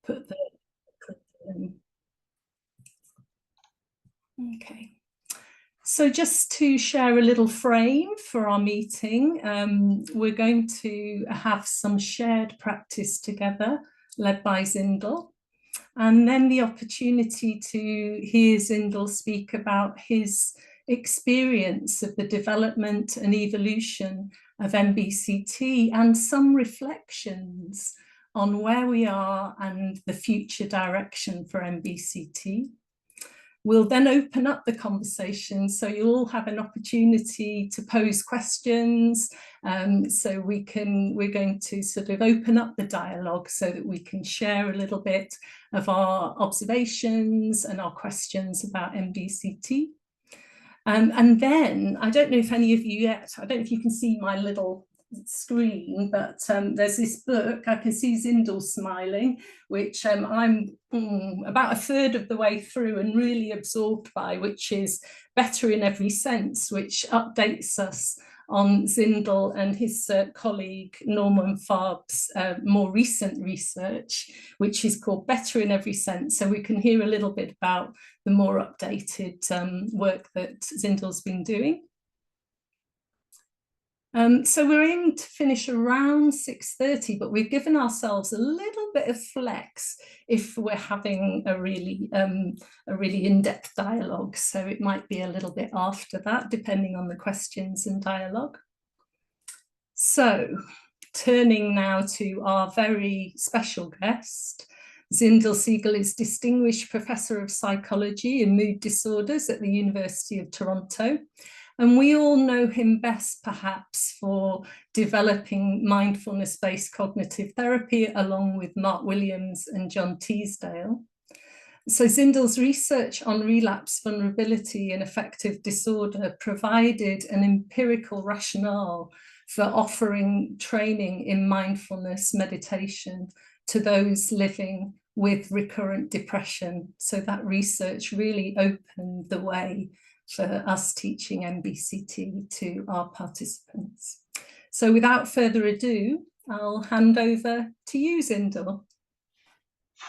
put the clip in. Okay. So just to share a little frame for our meeting, we're going to have some shared practice together, led by Zindel, and then the opportunity to hear Zindel speak about his experience of the development and evolution of MBCT and some reflections on where we are and the future direction for MBCT. We'll then open up the conversation, so you'll all have an opportunity to pose questions. So we're going to sort of open up the dialogue so that we can share a little bit of our observations and our questions about MBCT. And then, I don't know if any of you yet, I don't know if you can see my little screen, but there's this book, I can see Zindel smiling, which I'm about a third of the way through and really absorbed by, which is Better in Every Sense, which updates us on Zindel and his colleague Norman Farb's more recent research, which is called Better in Every Sense. So we can hear a little bit about the more updated work that Zindel's been doing. So we're aiming to finish around 6:30, but we've given ourselves a little bit of flex if we're having a really in-depth dialogue. So it might be a little bit after that, depending on the questions and dialogue. So turning now to our very special guest, Zindel Segal is Distinguished Professor of Psychology and Mood Disorders at the University of Toronto. And we all know him best, perhaps, for developing mindfulness-based cognitive therapy, along with Mark Williams and John Teasdale. So Zindel's research on relapse, vulnerability, and affective disorder provided an empirical rationale for offering training in mindfulness meditation to those living with recurrent depression. So that research really opened the way for us teaching MBCT to our participants. So without further ado, I'll hand over to you, Zindel.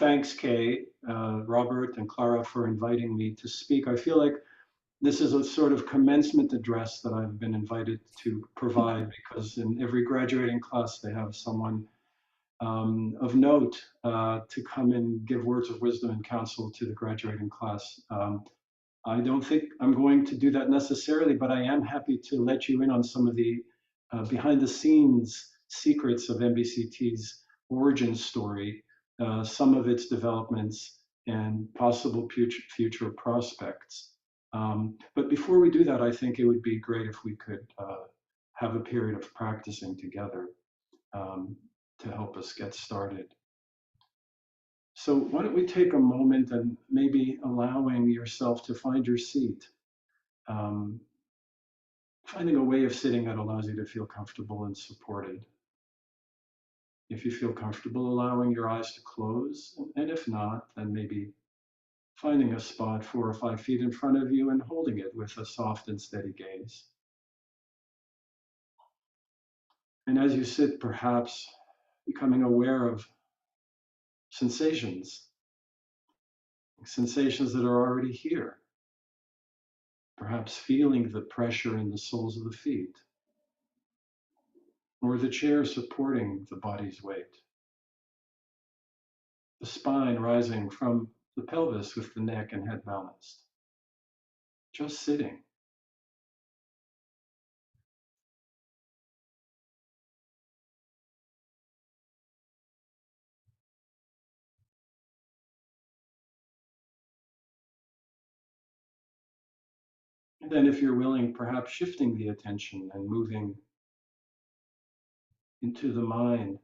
Thanks, Kay, Robert and Clara, for inviting me to speak. I feel like this is a sort of commencement address that I've been invited to provide, because in every graduating class, they have someone of note to come and give words of wisdom and counsel to the graduating class. I don't think I'm going to do that necessarily, but I am happy to let you in on some of the behind the scenes secrets of MBCT's origin story, some of its developments and possible future prospects. But before we do that, I think it would be great if we could have a period of practicing together to help us get started. So why don't we take a moment and maybe allowing yourself to find your seat, finding a way of sitting that allows you to feel comfortable and supported. If you feel comfortable, allowing your eyes to close, and if not, then maybe finding a spot 4 or 5 feet in front of you and holding it with a soft and steady gaze. And as you sit, perhaps becoming aware of sensations that are already here. Perhaps feeling the pressure in the soles of the feet, or the chair supporting the body's weight. The spine rising from the pelvis with the neck and head balanced. Just sitting. And then if you're willing, perhaps shifting the attention and moving into the mind,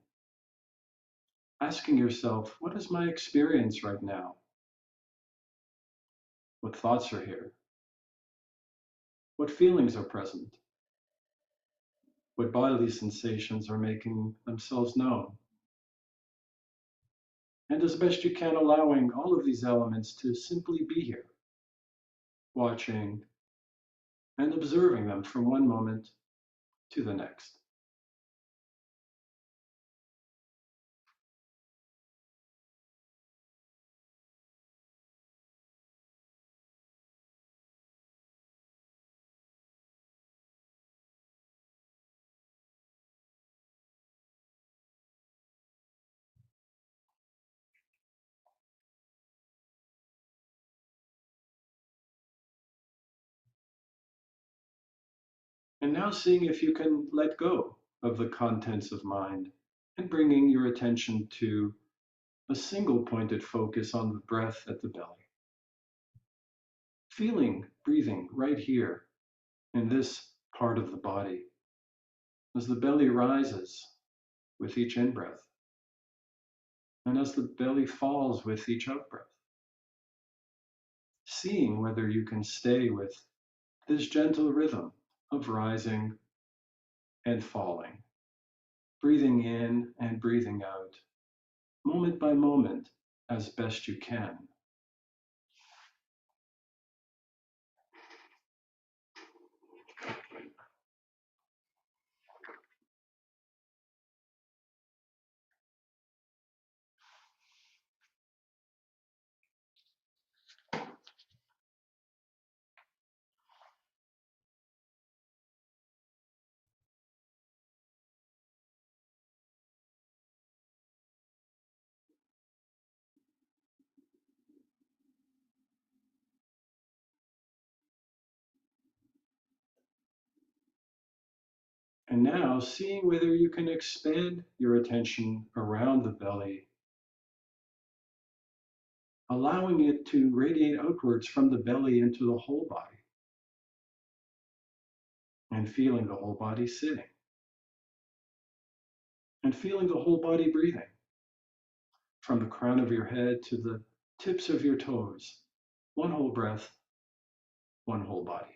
asking yourself, what is my experience right now? What thoughts are here? What feelings are present? What bodily sensations are making themselves known? And as best you can, allowing all of these elements to simply be here, watching and observing them from one moment to the next. And now seeing if you can let go of the contents of mind and bringing your attention to a single pointed focus on the breath at the belly. Feeling breathing right here in this part of the body as the belly rises with each in-breath and as the belly falls with each out-breath. Seeing whether you can stay with this gentle rhythm of rising and falling, breathing in and breathing out, moment by moment, as best you can. And now seeing whether you can expand your attention around the belly, allowing it to radiate outwards from the belly into the whole body, and feeling the whole body sitting, and feeling the whole body breathing, from the crown of your head to the tips of your toes. One whole breath, one whole body.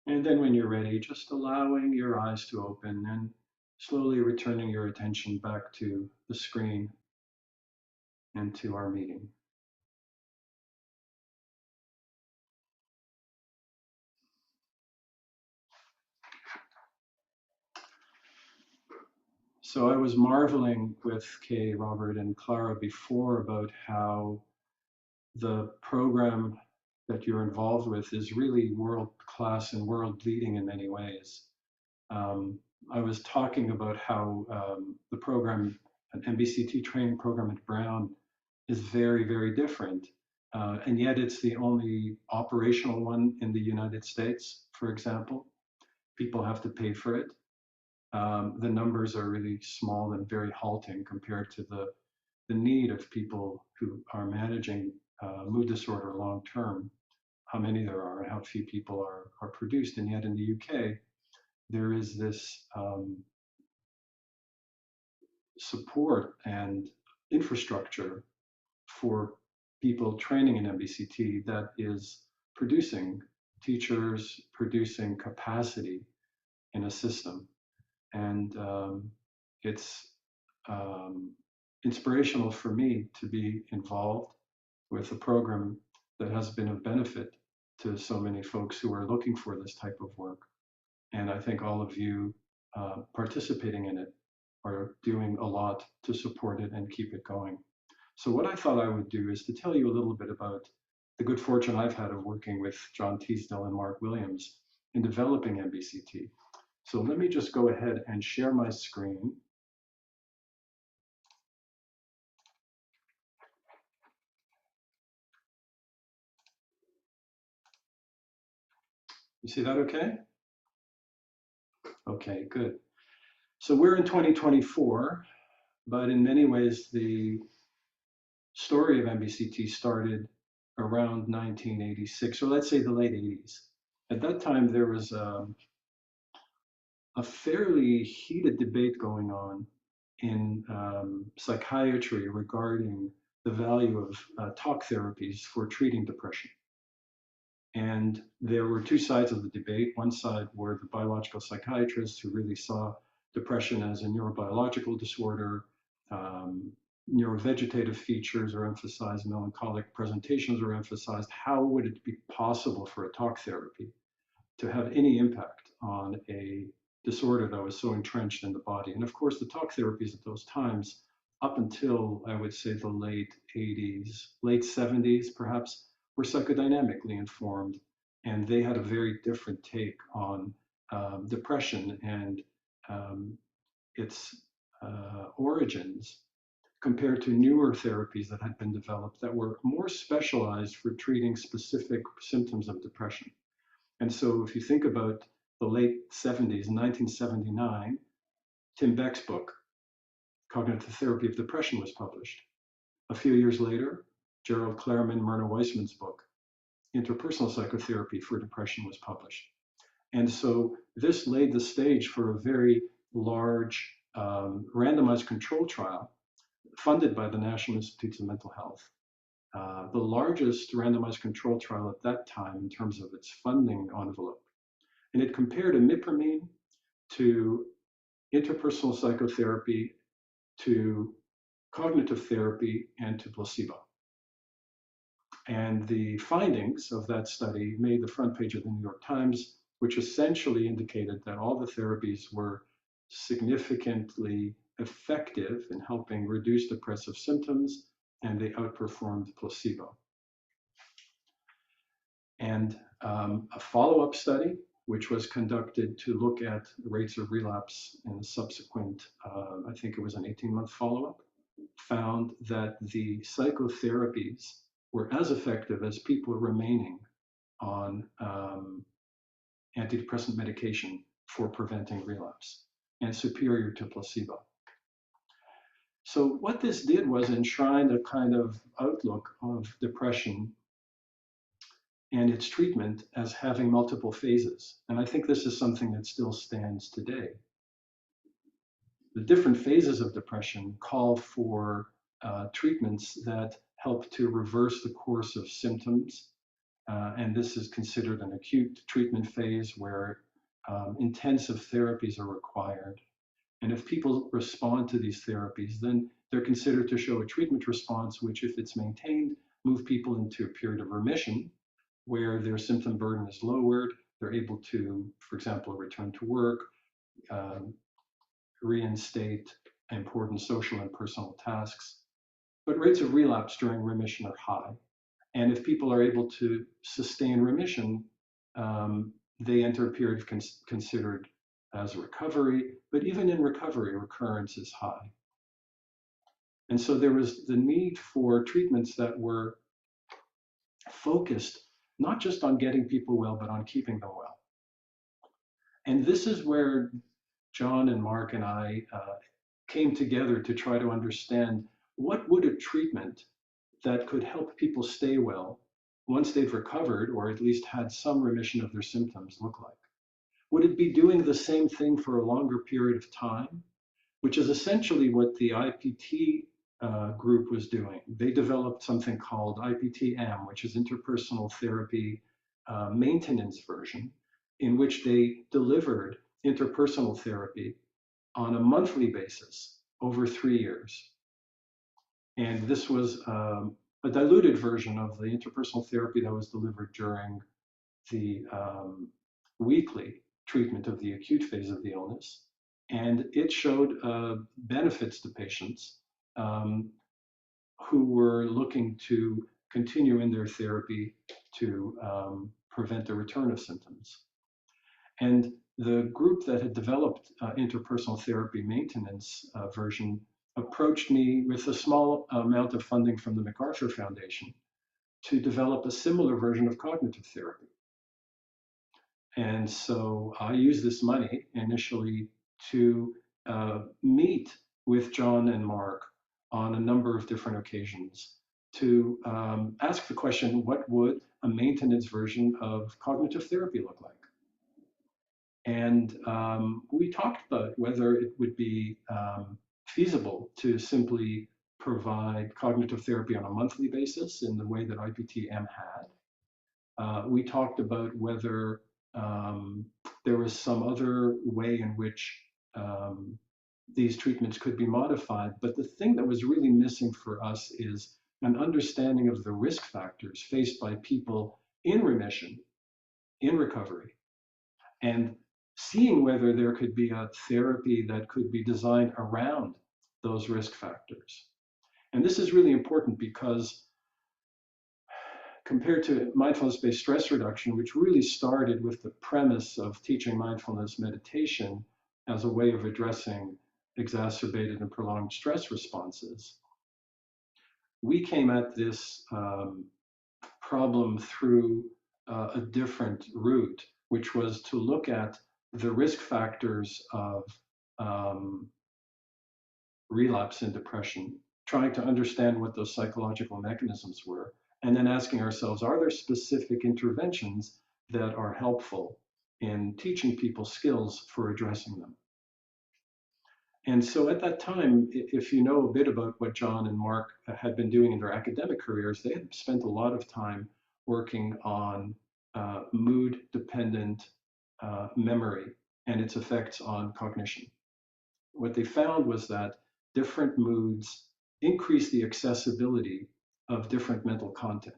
And then when you're ready, just allowing your eyes to open and slowly returning your attention back to the screen and to our meeting. So I was marveling with Kay, Robert, and Clara before about how the program that you're involved with is really world class and world leading in many ways. Um, I was talking about how the program, an MBCT training program at Brown, is very, very different. And yet it's the only operational one in the United States, for example. People have to pay for it. The numbers are really small and very halting compared to the need of people who are managing mood disorder long term, how many there are and how few people are produced. And yet in the UK, there is this support and infrastructure for people training in MBCT that is producing teachers, producing capacity in a system. And it's inspirational for me to be involved with a program that has been of benefit to so many folks who are looking for this type of work. And I think all of you participating in it are doing a lot to support it and keep it going. So what I thought I would do is to tell you a little bit about the good fortune I've had of working with John Teasdale and Mark Williams in developing MBCT. So let me just go ahead and share my screen. You see that okay? Okay, good. So we're in 2024, but in many ways, the story of MBCT started around 1986, or let's say the late 80s. At that time, there was a fairly heated debate going on in psychiatry regarding the value of talk therapies for treating depression. And there were two sides of the debate. One side were the biological psychiatrists who really saw depression as a neurobiological disorder. Neurovegetative features are emphasized, melancholic presentations are emphasized. How would it be possible for a talk therapy to have any impact on a disorder that was so entrenched in the body? And of course, the talk therapies at those times, up until I would say the late 80s, late 70s perhaps, were psychodynamically informed. And they had a very different take on depression and its origins compared to newer therapies that had been developed that were more specialized for treating specific symptoms of depression. And so if you think about the late 70s, 1979, Tim Beck's book, Cognitive Therapy of Depression, was published. A few years later, Gerald Clareman, Myrna Weissman's book, Interpersonal Psychotherapy for Depression, was published. And so this laid the stage for a very large randomized control trial funded by the National Institutes of Mental Health. The largest randomized control trial at that time in terms of its funding envelope. And it compared imipramine to interpersonal psychotherapy, to cognitive therapy, and to placebo. And the findings of that study made the front page of the New York Times, which essentially indicated that all the therapies were significantly effective in helping reduce depressive symptoms, and they outperformed placebo. And a follow-up study, which was conducted to look at rates of relapse in the subsequent, I think it was an 18-month follow-up, found that the psychotherapies were as effective as people remaining on antidepressant medication for preventing relapse, and superior to placebo. So what this did was enshrine a kind of outlook of depression and its treatment as having multiple phases. And I think this is something that still stands today. The different phases of depression call for treatments that help to reverse the course of symptoms. And this is considered an acute treatment phase where intensive therapies are required. And if people respond to these therapies, then they're considered to show a treatment response, which, if it's maintained, move people into a period of remission where their symptom burden is lowered. They're able to, for example, return to work, reinstate important social and personal tasks. But rates of relapse during remission are high. And if people are able to sustain remission, they enter a period considered as recovery, but even in recovery, recurrence is high. And so there was the need for treatments that were focused not just on getting people well, but on keeping them well. And this is where John and Mark and I came together to try to understand what would a treatment that could help people stay well once they've recovered, or at least had some remission of their symptoms, look like. Would it be doing the same thing for a longer period of time, which is essentially what the IPT group was doing? They developed something called IPTM, which is Interpersonal Therapy Maintenance Version, in which they delivered interpersonal therapy on a monthly basis over 3 years. And this was a diluted version of the interpersonal therapy that was delivered during the weekly treatment of the acute phase of the illness. And it showed benefits to patients who were looking to continue in their therapy to prevent the return of symptoms. And the group that had developed interpersonal therapy maintenance version approached me with a small amount of funding from the MacArthur Foundation to develop a similar version of cognitive therapy. And so I used this money initially to meet with John and Mark on a number of different occasions to ask the question, what would a maintenance version of cognitive therapy look like? And we talked about whether it would be feasible to simply provide cognitive therapy on a monthly basis in the way that IPTM had. We talked about whether there was some other way in which these treatments could be modified. But the thing that was really missing for us is an understanding of the risk factors faced by people in remission, in recovery, and seeing whether there could be a therapy that could be designed around those risk factors. And this is really important because compared to mindfulness-based stress reduction, which really started with the premise of teaching mindfulness meditation as a way of addressing exacerbated and prolonged stress responses, we came at this problem through a different route, which was to look at the risk factors of relapse and depression, trying to understand what those psychological mechanisms were, and then asking ourselves, are there specific interventions that are helpful in teaching people skills for addressing them? And so at that time, if you know a bit about what John and Mark had been doing in their academic careers, they had spent a lot of time working on mood-dependent memory and its effects on cognition. What they found was that different moods increase the accessibility of different mental content.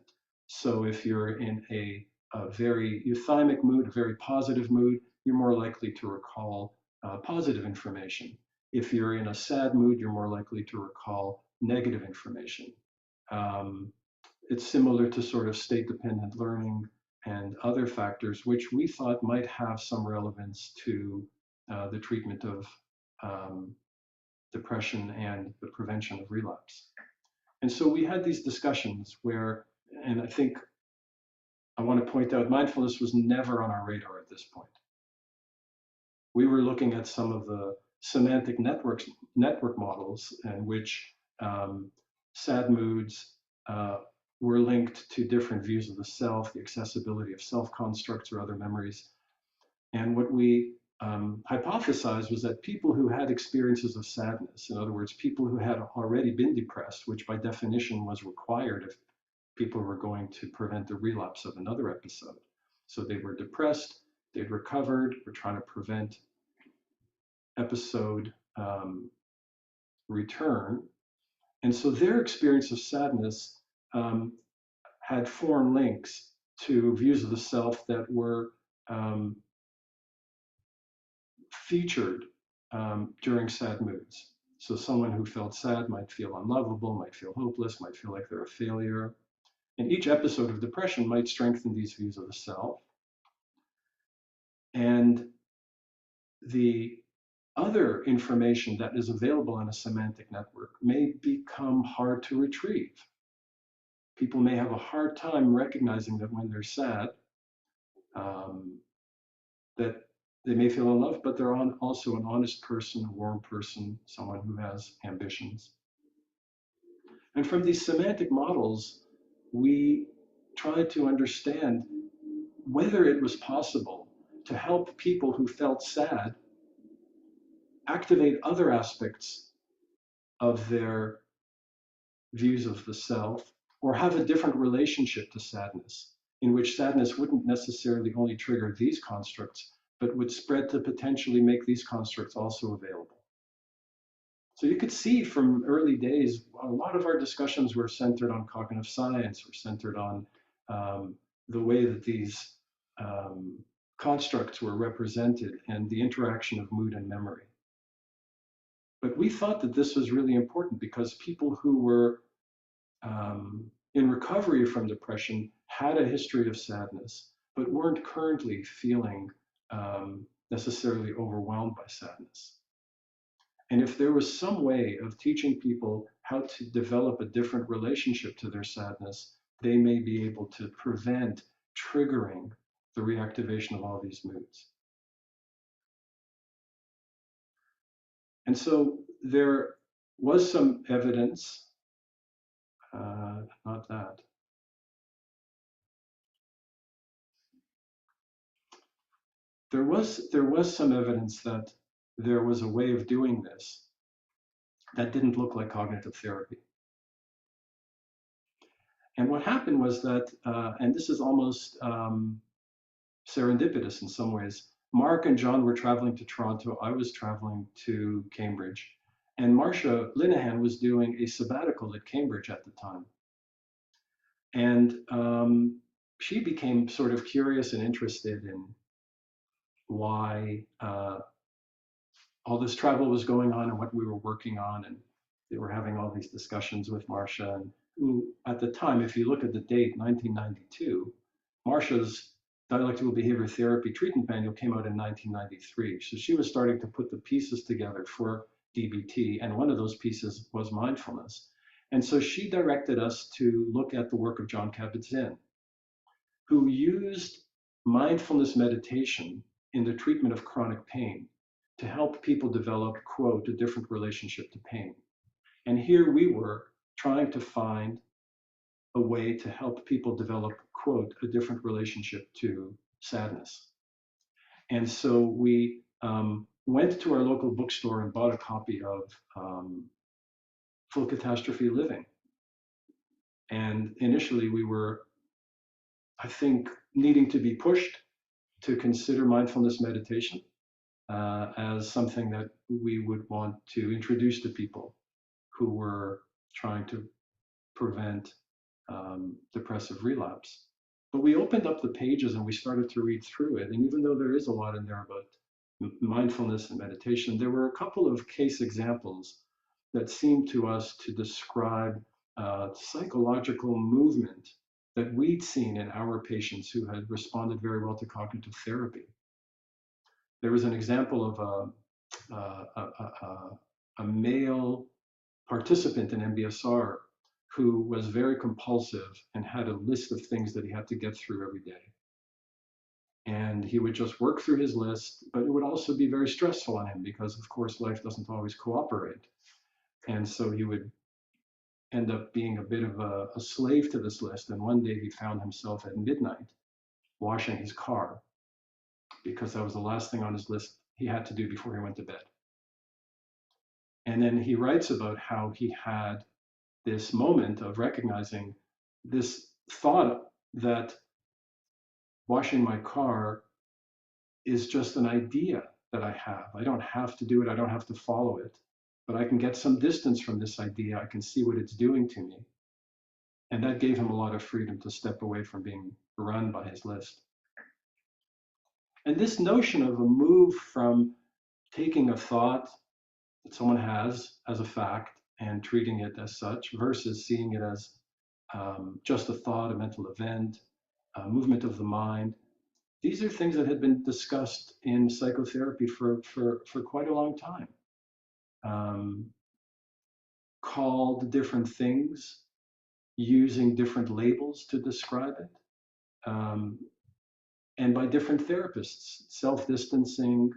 So if you're in a very euthymic mood, a very positive mood, you're more likely to recall positive information. If you're in a sad mood, you're more likely to recall negative information. It's similar to sort of state-dependent learning and other factors, which we thought might have some relevance to the treatment of depression and the prevention of relapse. And so we had these discussions where, and I think I want to point out, mindfulness was never on our radar at this point. We were looking at some of the semantic network models in which sad moods were linked to different views of the self, the accessibility of self-constructs or other memories. And what we hypothesized was that people who had experiences of sadness, in other words, people who had already been depressed, which by definition was required if people were going to prevent the relapse of another episode. So they were depressed, they'd recovered, were trying to prevent episode return. And so their experience of sadness had foreign links to views of the self that were featured during sad moods. So someone who felt sad might feel unlovable, might feel hopeless, might feel like they're a failure. And each episode of depression might strengthen these views of the self. And the other information that is available in a semantic network may become hard to retrieve. People may have a hard time recognizing that when they're sad, that they may feel unloved, but they're also an honest person, a warm person, someone who has ambitions. And from these semantic models, we tried to understand whether it was possible to help people who felt sad activate other aspects of their views of the self, or have a different relationship to sadness, in which sadness wouldn't necessarily only trigger these constructs, but would spread to potentially make these constructs also available. So you could see from early days, a lot of our discussions were centered on cognitive science, were centered on the way that these constructs were represented and the interaction of mood and memory. But we thought that this was really important because people who were in recovery from depression had a history of sadness, but weren't currently feeling necessarily overwhelmed by sadness. And if there was some way of teaching people how to develop a different relationship to their sadness, they may be able to prevent triggering the reactivation of all these moods. And so there was some evidence, not that. There was some evidence that there was a way of doing this that didn't look like cognitive therapy. And what happened was that, and this is almost serendipitous in some ways, Mark and John were traveling to Toronto. I was traveling to Cambridge. And Marcia Linehan was doing a sabbatical at Cambridge at the time. And she became sort of curious and interested in why all this travel was going on and what we were working on. And they were having all these discussions with Marcia, and who, at the time, if you look at the date, 1992, Marcia's Dialectical Behavior Therapy Treatment Manual came out in 1993. So she was starting to put the pieces together for DBT, and one of those pieces was mindfulness. And so she directed us to look at the work of John Kabat-Zinn, who used mindfulness meditation in the treatment of chronic pain to help people develop, quote, a different relationship to pain. And here we were trying to find a way to help people develop, quote, a different relationship to sadness. And so we went to our local bookstore and bought a copy of Full Catastrophe Living. And initially we were, I think, needing to be pushed to consider mindfulness meditation as something that we would want to introduce to people who were trying to prevent depressive relapse. But we opened up the pages and we started to read through it. And even though there is a lot in there about mindfulness and meditation, there were a couple of case examples that seemed to us to describe psychological movement that we'd seen in our patients who had responded very well to cognitive therapy. There was an example of a male participant in MBSR who was very compulsive and had a list of things that he had to get through every day. And he would just work through his list, but it would also be very stressful on him because, of course, life doesn't always cooperate. And so he would end up being a bit of a slave to this list. And one day he found himself at midnight washing his car because that was the last thing on his list he had to do before he went to bed. And then he writes about how he had this moment of recognizing this thought that washing my car is just an idea that I have. I don't have to do it. I don't have to follow it, but I can get some distance from this idea. I can see what it's doing to me. And that gave him a lot of freedom to step away from being run by his list. And this notion of a move from taking a thought that someone has as a fact and treating it as such versus seeing it as just a thought, a mental event, a movement of the mind. These are things that had been discussed in psychotherapy for quite a long time. Called different things, using different labels to describe it, and by different therapists. Self-distancing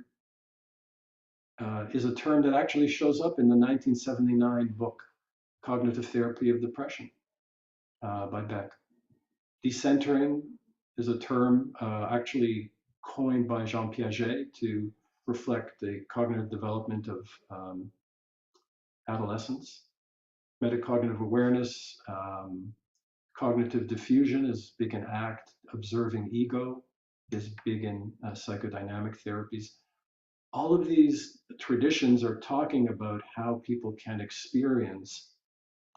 is a term that actually shows up in the 1979 book, Cognitive Therapy of Depression, by Beck. Decentering is a term actually coined by Jean Piaget to reflect the cognitive development of adolescence. Metacognitive awareness, cognitive diffusion is big in ACT. Observing ego is big in psychodynamic therapies. All of these traditions are talking about how people can experience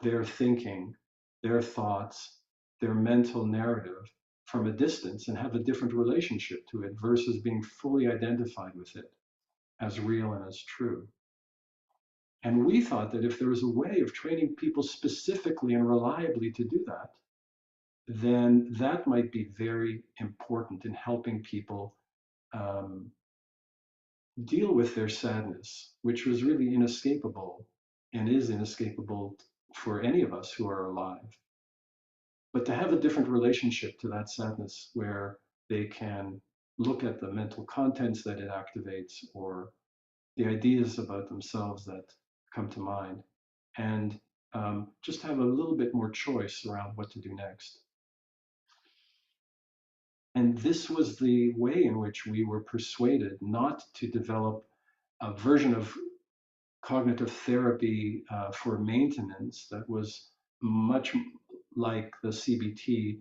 their thinking, their thoughts, their mental narrative from a distance and have a different relationship to it versus being fully identified with it as real and as true. And we thought that if there was a way of training people specifically and reliably to do that, then that might be very important in helping people deal with their sadness, which was really inescapable and is inescapable for any of us who are alive. But to have a different relationship to that sadness where they can look at the mental contents that it activates or the ideas about themselves that come to mind and just have a little bit more choice around what to do next. And this was the way in which we were persuaded not to develop a version of cognitive therapy for maintenance that was much like the CBT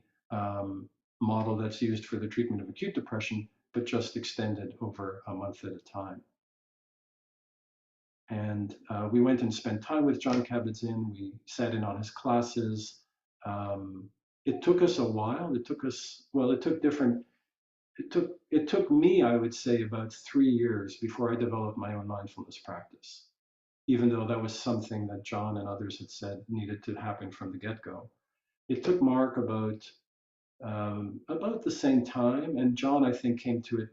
model that's used for the treatment of acute depression, but just extended over a month at a time. And we went and spent time with John Kabat-Zinn. We sat in on his classes. It took us a while. It took us, well, it took me, I would say, about 3 years before I developed my own mindfulness practice, even though that was something that John and others had said needed to happen from the get-go. It took Mark about the same time, and John, I think, came to it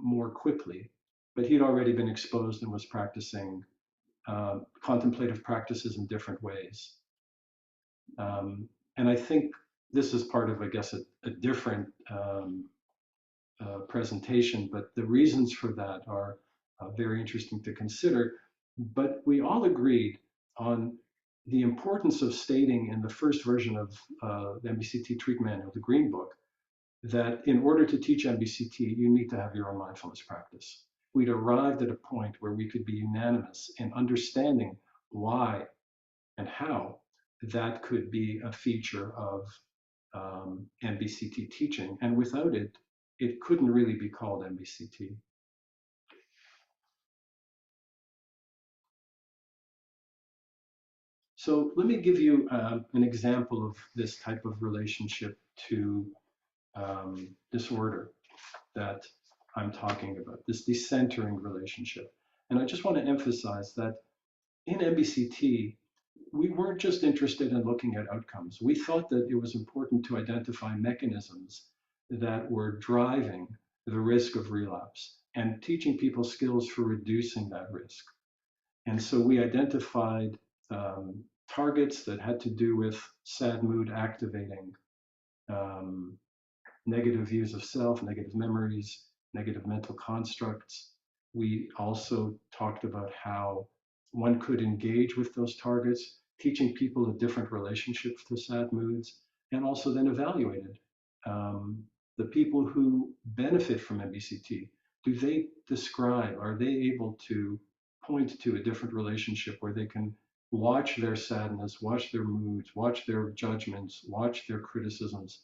more quickly, but he'd already been exposed and was practicing contemplative practices in different ways. And I think this is part of, I guess, a different presentation, but the reasons for that are very interesting to consider. But we all agreed on the importance of stating in the first version of the MBCT treatment manual, the Green Book, that in order to teach MBCT, you need to have your own mindfulness practice. We'd arrived at a point where we could be unanimous in understanding why and how that could be a feature of MBCT teaching. And without it, it couldn't really be called MBCT. So let me give you an example of this type of relationship to disorder that I'm talking about, this decentering relationship. And I just want to emphasize that in MBCT, we weren't just interested in looking at outcomes. We thought that it was important to identify mechanisms that were driving the risk of relapse and teaching people skills for reducing that risk. And so we identified targets that had to do with sad mood activating negative views of self, negative memories, negative mental constructs. We also talked about how one could engage with those targets, teaching people a different relationship to sad moods, and also then evaluated the people who benefit from MBCT. Do they describe, are they able to point to a different relationship where they can watch their sadness, watch their moods, watch their judgments, watch their criticisms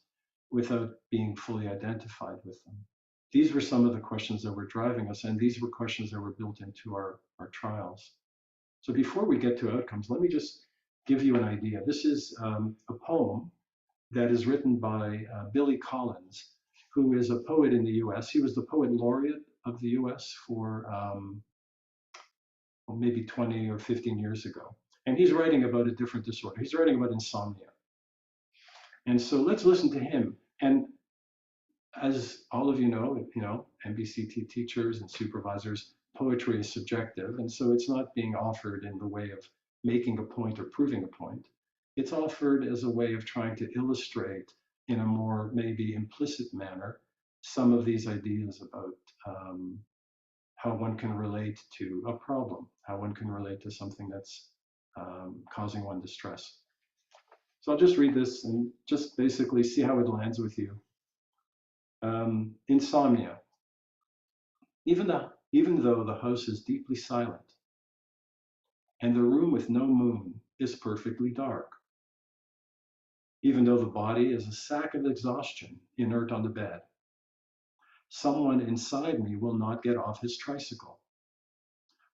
without being fully identified with them? These were some of the questions that were driving us, and these were questions that were built into our trials. So before we get to outcomes, let me just give you an idea. This is a poem that is written by Billy Collins, who is a poet in the US. He was the poet laureate of the US for well, maybe 20 or 15 years ago. And he's writing about a different disorder. He's writing about insomnia. And so let's listen to him. And as all of you know, MBCT teachers and supervisors, poetry is subjective. And so it's not being offered in the way of making a point or proving a point. It's offered as a way of trying to illustrate in a more maybe implicit manner some of these ideas about how one can relate to a problem, how one can relate to something that's causing one distress. So I'll just read this and just basically see how it lands with you. Insomnia. Even though the house is deeply silent and the room with no moon is perfectly dark, even though the body is a sack of exhaustion inert on the bed, someone inside me will not get off his tricycle,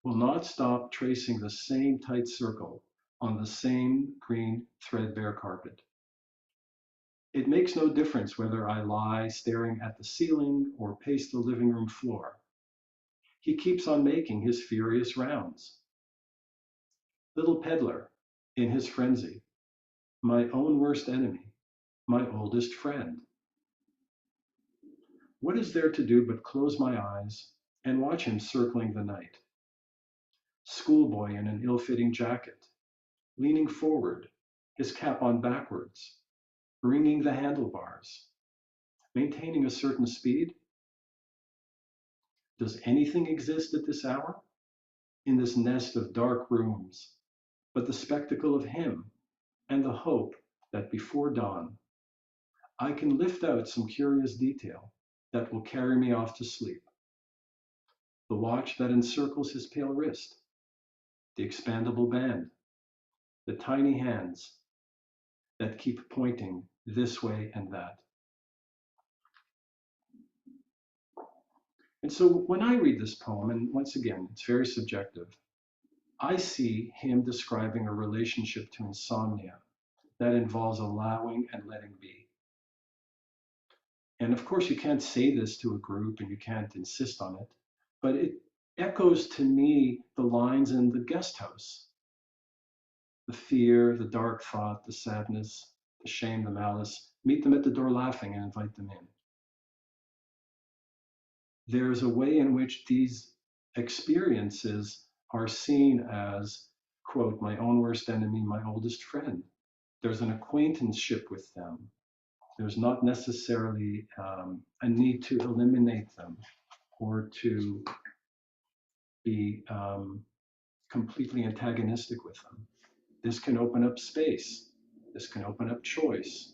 will not stop tracing the same tight circle on the same green threadbare carpet. It makes no difference whether I lie staring at the ceiling or pace the living room floor. He keeps on making his furious rounds. Little peddler, in his frenzy, my own worst enemy, my oldest friend. What is there to do but close my eyes and watch him circling the night? Schoolboy in an ill-fitting jacket, leaning forward, his cap on backwards, wringing the handlebars, maintaining a certain speed. Does anything exist at this hour in this nest of dark rooms but the spectacle of him and the hope that before dawn I can lift out some curious detail that will carry me off to sleep? The watch that encircles his pale wrist, the expandable band, the tiny hands that keep pointing this way and that. And so when I read this poem, and once again, it's very subjective, I see him describing a relationship to insomnia that involves allowing and letting be. And of course, you can't say this to a group and you can't insist on it, but it echoes to me the lines in The Guest House: the fear, the dark thought, the sadness, the shame, the malice. Meet them at the door laughing and invite them in. There's a way in which these experiences are seen as, quote, my own worst enemy, my oldest friend. There's an acquaintanceship with them. There's not necessarily a need to eliminate them or to be completely antagonistic with them. This can open up space. This can open up choice.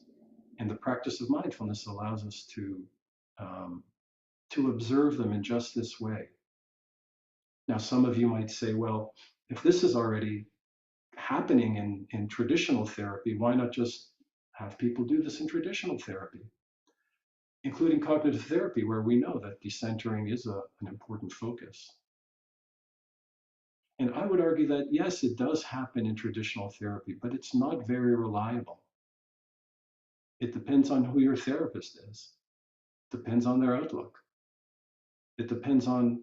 And the practice of mindfulness allows us um, to observe them in just this way. Now, some of you might say, well, if this is already happening in traditional therapy, why not just have people do this in traditional therapy, including cognitive therapy, where we know that decentering is an important focus? And I would argue that, yes, it does happen in traditional therapy, but it's not very reliable. It depends on who your therapist is. It depends on their outlook. It depends on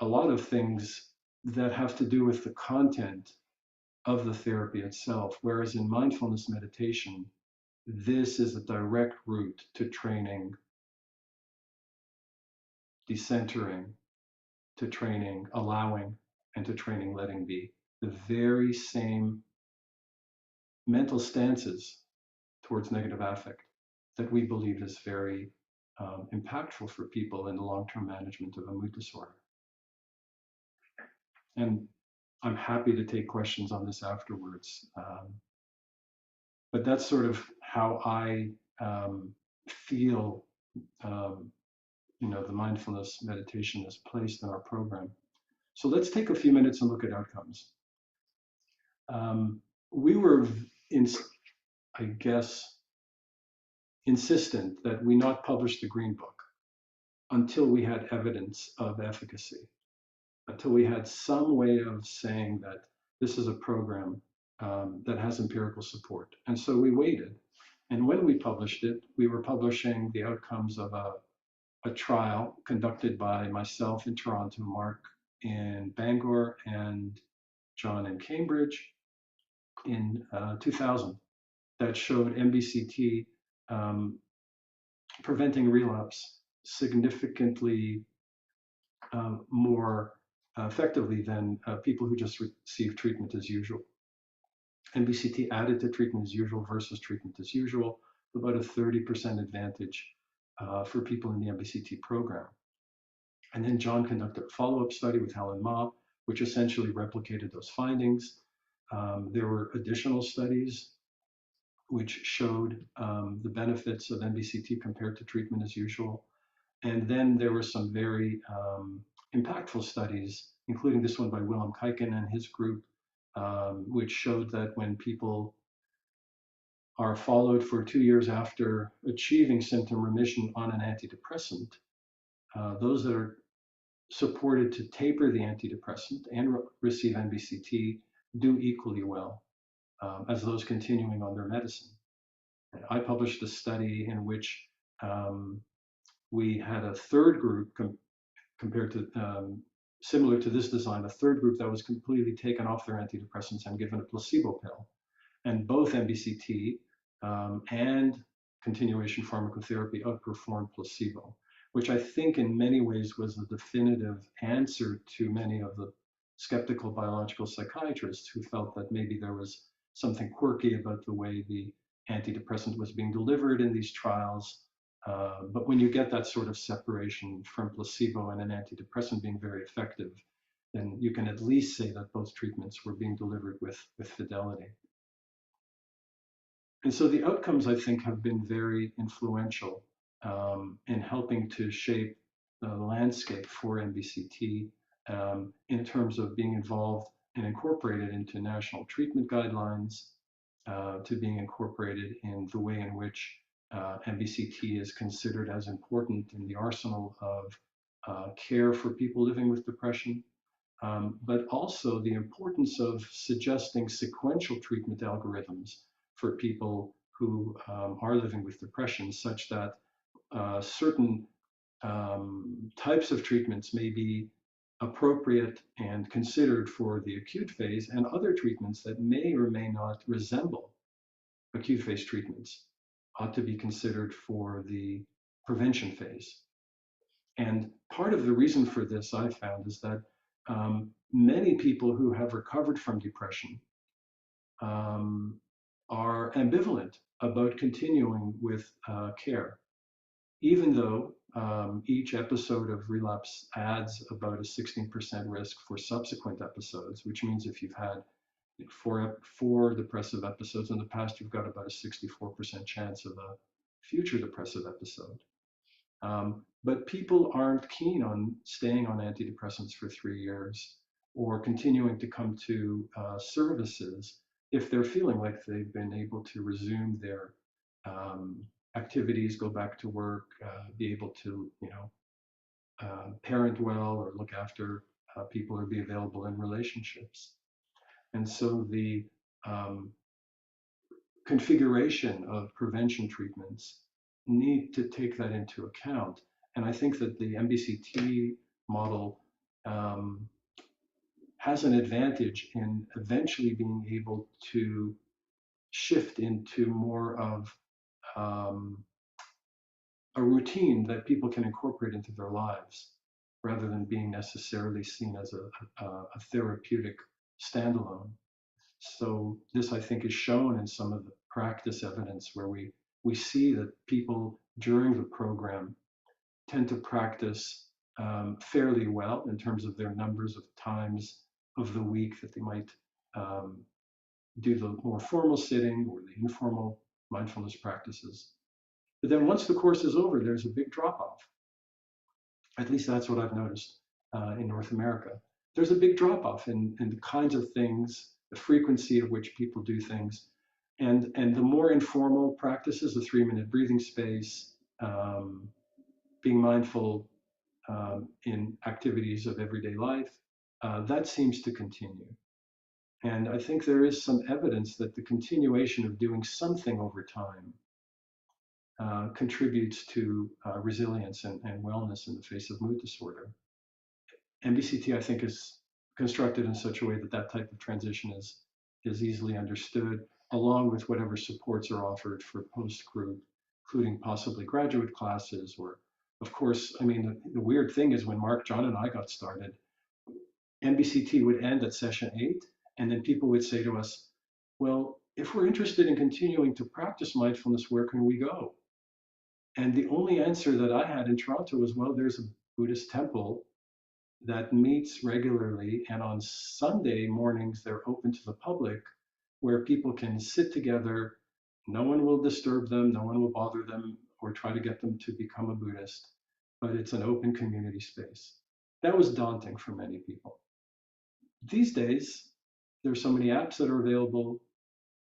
a lot of things that have to do with the content of the therapy itself. Whereas in mindfulness meditation, this is a direct route to training decentering, to training allowing, and to training letting be. The very same mental stances towards negative affect that we believe is very impactful for people in the long-term management of a mood disorder. And I'm happy to take questions on this afterwards. But that's sort of how I feel, the mindfulness meditation is placed in our program. So let's take a few minutes and look at outcomes. We were, I guess, insistent that we not publish the Green Book until we had evidence of efficacy, until we had some way of saying that this is a program that has empirical support. And so we waited. And when we published it, we were publishing the outcomes of a trial conducted by myself in Toronto, Mark in Bangor, and John in Cambridge in 2000 that showed MBCT preventing relapse significantly more effectively than people who just receive treatment as usual. MBCT added to treatment as usual versus treatment as usual, about a 30% advantage for people in the MBCT program. And then John conducted a follow-up study with Helen Ma, which essentially replicated those findings. There were additional studies which showed the benefits of MBCT compared to treatment as usual. And then there were some very impactful studies, including this one by Willem Kijken and his group, which showed that when people are followed for 2 years after achieving symptom remission on an antidepressant, those that are supported to taper the antidepressant and receive MBCT do equally well as those continuing on their medicine. And I published a study in which we had a third group compared to similar to this design, a third group that was completely taken off their antidepressants and given a placebo pill. And both MBCT and continuation pharmacotherapy outperformed placebo, which I think in many ways was the definitive answer to many of the skeptical biological psychiatrists who felt that maybe there was something quirky about the way the antidepressant was being delivered in these trials. But when you get that sort of separation from placebo and an antidepressant being very effective, then you can at least say that both treatments were being delivered with fidelity. And so the outcomes, I think, have been very influential in helping to shape the landscape for MBCT in terms of being involved and incorporated into national treatment guidelines, to being incorporated in the way in which MBCT is considered as important in the arsenal of care for people living with depression, but also the importance of suggesting sequential treatment algorithms for people who are living with depression, such that certain types of treatments may be appropriate and considered for the acute phase, and other treatments that may or may not resemble acute phase treatments ought to be considered for the prevention phase. And part of the reason for this, I found, is that many people who have recovered from depression um, are ambivalent about continuing with care, even though each episode of relapse adds about a 16% risk for subsequent episodes, which means if you've had four depressive episodes in the past, you've got about a 64% chance of a future depressive episode. But people aren't keen on staying on antidepressants for 3 years or continuing to come to services if they're feeling like they've been able to resume their um, activities, go back to work, be able to, parent well or look after people or be available in relationships. And so the um, configuration of prevention treatments need to take that into account. And I think that the MBCT model um, has an advantage in eventually being able to shift into more of um, a routine that people can incorporate into their lives rather than being necessarily seen as a therapeutic standalone. So this, I think, is shown in some of the practice evidence where we see that people during the program tend to practice fairly well in terms of their numbers of times of the week that they might um, do the more formal sitting or the informal mindfulness practices. But then once the course is over, there's a big drop off. At least that's what I've noticed in North America. There's a big drop off in the kinds of things, the frequency of which people do things, and the more informal practices, the 3-minute breathing space, being mindful in activities of everyday life, that seems to continue. And I think there is some evidence that the continuation of doing something over time contributes to resilience and wellness in the face of mood disorder. MBCT, I think, is constructed in such a way that that type of transition is easily understood, along with whatever supports are offered for post-group, including possibly graduate classes. Or, of course, I mean, the weird thing is when Mark, John, and I got started, MBCT would end at session 8, and then people would say to us, well, if we're interested in continuing to practice mindfulness, where can we go? And the only answer that I had in Toronto was, well, there's a Buddhist temple that meets regularly, and on Sunday mornings, they're open to the public where people can sit together. No one will disturb them, no one will bother them or try to get them to become a Buddhist, but it's an open community space. That was daunting for many people. These days, there's so many apps that are available.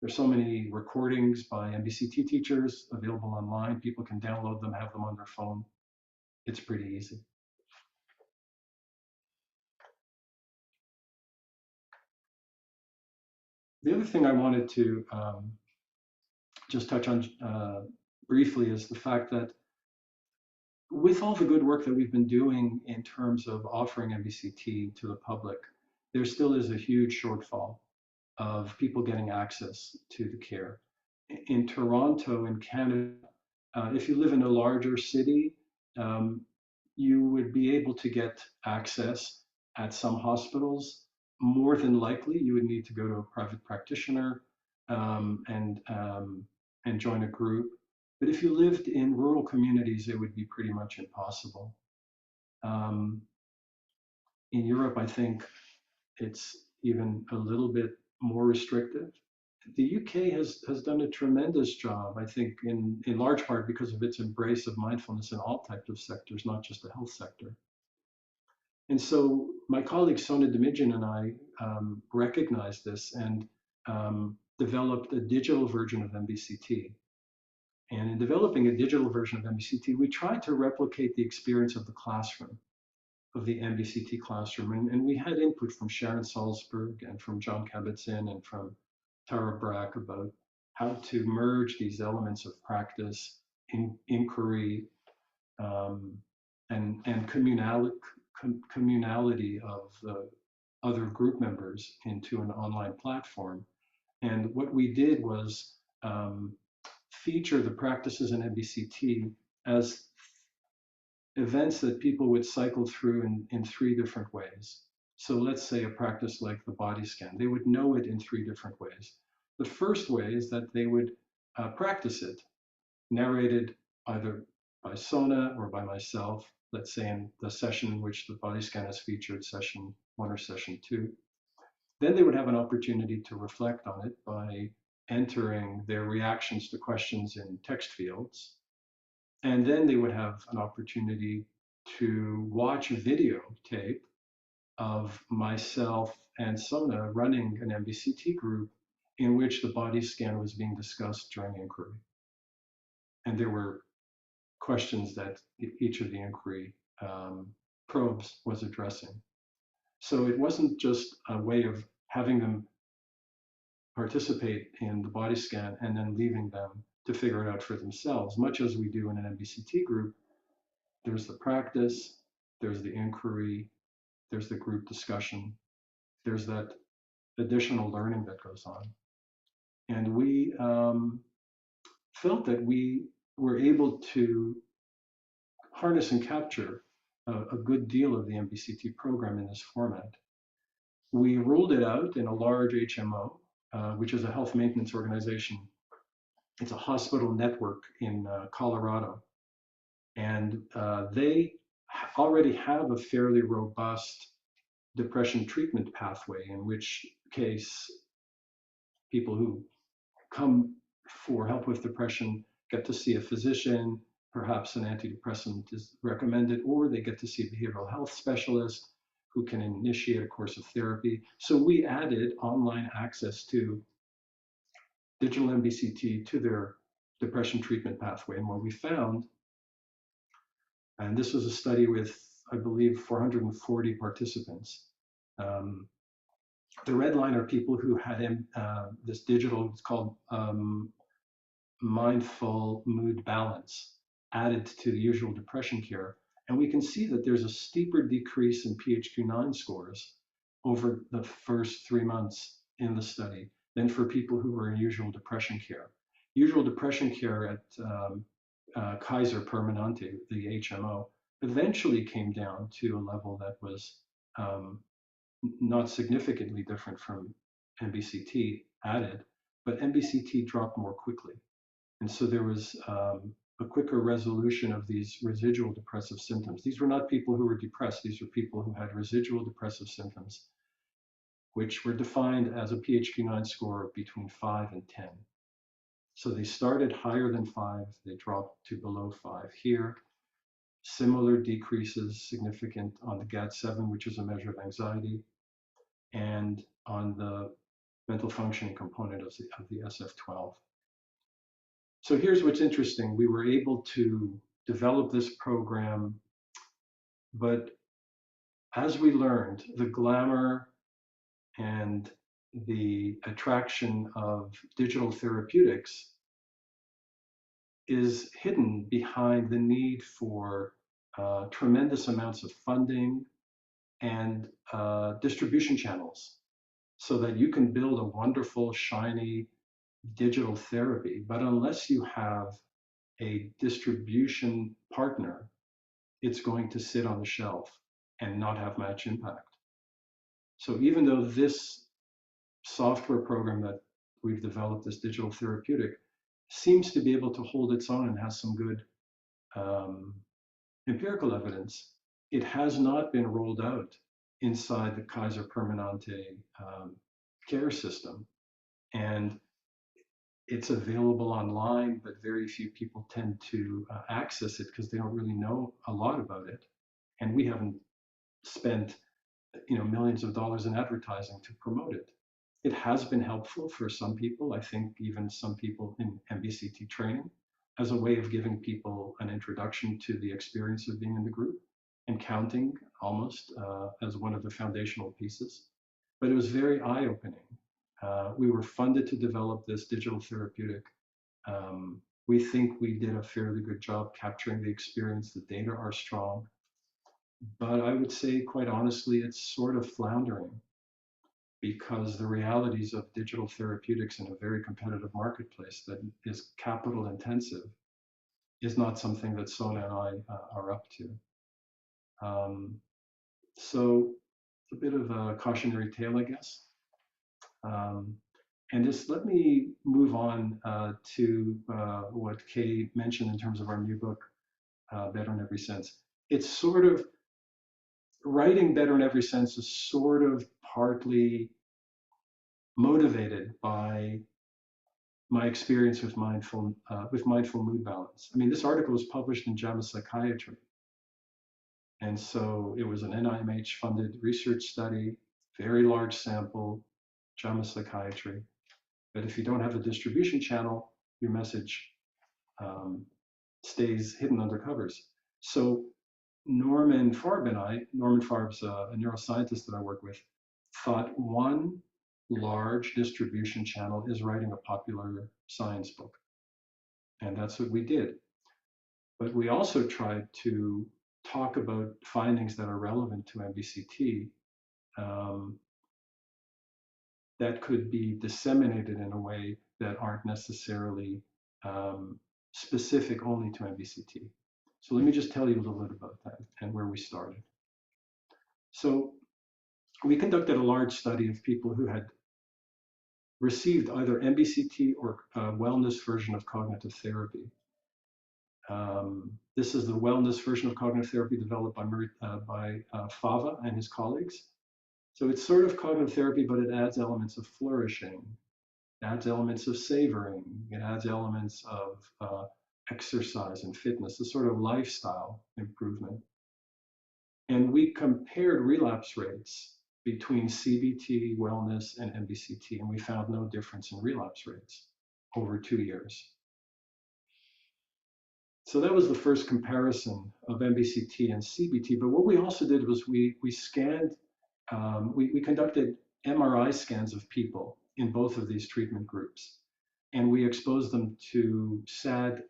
There's so many recordings by MBCT teachers available online. People can download them, have them on their phone. It's pretty easy. The other thing I wanted to just touch on briefly is the fact that with all the good work that we've been doing in terms of offering MBCT to the public, there still is a huge shortfall of people getting access to the care. In Toronto, in Canada, if you live in a larger city, you would be able to get access at some hospitals. More than likely, you would need to go to a private practitioner um, and um, and join a group. But if you lived in rural communities, it would be pretty much impossible. Um, in Europe, I think it's even a little bit more restrictive. The UK has done a tremendous job, I think, in large part because of its embrace of mindfulness in all types of sectors, not just the health sector. And so my colleague Sona Demijan and I recognized this and developed a digital version of MBCT. And in developing a digital version of MBCT, we tried to replicate the experience of the classroom. the MBCT classroom. And we had input from Sharon Salzberg and from John Kabat-Zinn and from Tara Brach about how to merge these elements of practice, inquiry, um, and communality of the other group members into an online platform. And what we did was feature the practices in MBCT as events that people would cycle through in three different ways. So let's say a practice like the body scan, they would know it in three different ways. The first way is that they would practice it, narrated either by Sona or by myself, let's say in the session in which the body scan is featured, session 1 or session 2. Then they would have an opportunity to reflect on it by entering their reactions to questions in text fields. And then they would have an opportunity to watch a videotape of myself and Sona running an MBCT group in which the body scan was being discussed during inquiry. And there were questions that each of the inquiry probes was addressing. So it wasn't just a way of having them participate in the body scan and then leaving them to figure it out for themselves, much as we do in an MBCT group. There's the practice, there's the inquiry, there's the group discussion, there's that additional learning that goes on. And we felt that we were able to harness and capture a good deal of the MBCT program in this format. We rolled it out in a large HMO, which is a health maintenance organization. It's a hospital network in Colorado. And they already have a fairly robust depression treatment pathway, in which case people who come for help with depression get to see a physician, perhaps an antidepressant is recommended, or they get to see a behavioral health specialist who can initiate a course of therapy. So we added online access to digital MBCT to their depression treatment pathway. And what we found, and this was a study with, I believe, 440 participants. The red line are people who had this digital, it's called mindful mood balance, added to the usual depression care. And we can see that there's a steeper decrease in PHQ-9 scores over the first 3 months in the study than for people who were in usual depression care. Usual depression care at Kaiser Permanente, the HMO, eventually came down to a level that was not significantly different from MBCT added, but MBCT dropped more quickly. And so there was a quicker resolution of these residual depressive symptoms. These were not people who were depressed. These were people who had residual depressive symptoms, which were defined as a PHQ-9 score of between 5 and 10. So they started higher than 5, they dropped to below 5 here. Similar decreases significant on the GAD-7, which is a measure of anxiety, and on the mental functioning component of the SF-12. So here's what's interesting. We were able to develop this program, but as we learned, the glamour and the attraction of digital therapeutics is hidden behind the need for tremendous amounts of funding and distribution channels so that you can build a wonderful, shiny digital therapy. But unless you have a distribution partner, it's going to sit on the shelf and not have much impact. So even though this software program that we've developed, this digital therapeutic, seems to be able to hold its own and has some good empirical evidence, it has not been rolled out inside the Kaiser Permanente care system. And it's available online, but very few people tend to access it because they don't really know a lot about it. And we haven't spent millions of dollars in advertising to promote it. It has been helpful for some people, I think even some people in MBCT training, as a way of giving people an introduction to the experience of being in the group. and counting almost as one of the foundational pieces. But it was very eye-opening. We were funded to develop this digital therapeutic. We think we did a fairly good job capturing the experience. The data are strong. But I would say, quite honestly, it's sort of floundering because the realities of digital therapeutics in a very competitive marketplace that is capital intensive is not something that Sona and I are up to. So it's a bit of a cautionary tale, I guess. And just let me move on to what Kay mentioned in terms of our new book, Better in Every Sense. It's sort of writing Better in Every Sense is sort of partly motivated by my experience with mindful mood balance. I mean, this article was published in JAMA Psychiatry. And so it was an NIMH funded research study, very large sample, JAMA Psychiatry. But if you don't have a distribution channel, your message stays hidden under covers. So Norman Farb's a neuroscientist that I work with, thought one large distribution channel is writing a popular science book. And that's what we did. But we also tried to talk about findings that are relevant to MBCT that could be disseminated in a way that aren't necessarily specific only to MBCT. So let me just tell you a little bit about that and where we started. So we conducted a large study of people who had received either MBCT or a wellness version of cognitive therapy. This is the wellness version of cognitive therapy developed by Fava and his colleagues. So it's sort of cognitive therapy, but it adds elements of flourishing, it adds elements of savoring, it adds elements of exercise and fitness, a sort of lifestyle improvement. And we compared relapse rates between CBT, wellness, and MBCT, and we found no difference in relapse rates over 2 years. So that was the first comparison of MBCT and CBT. But what we also did was we scanned, we conducted MRI scans of people in both of these treatment groups. And we exposed them to sad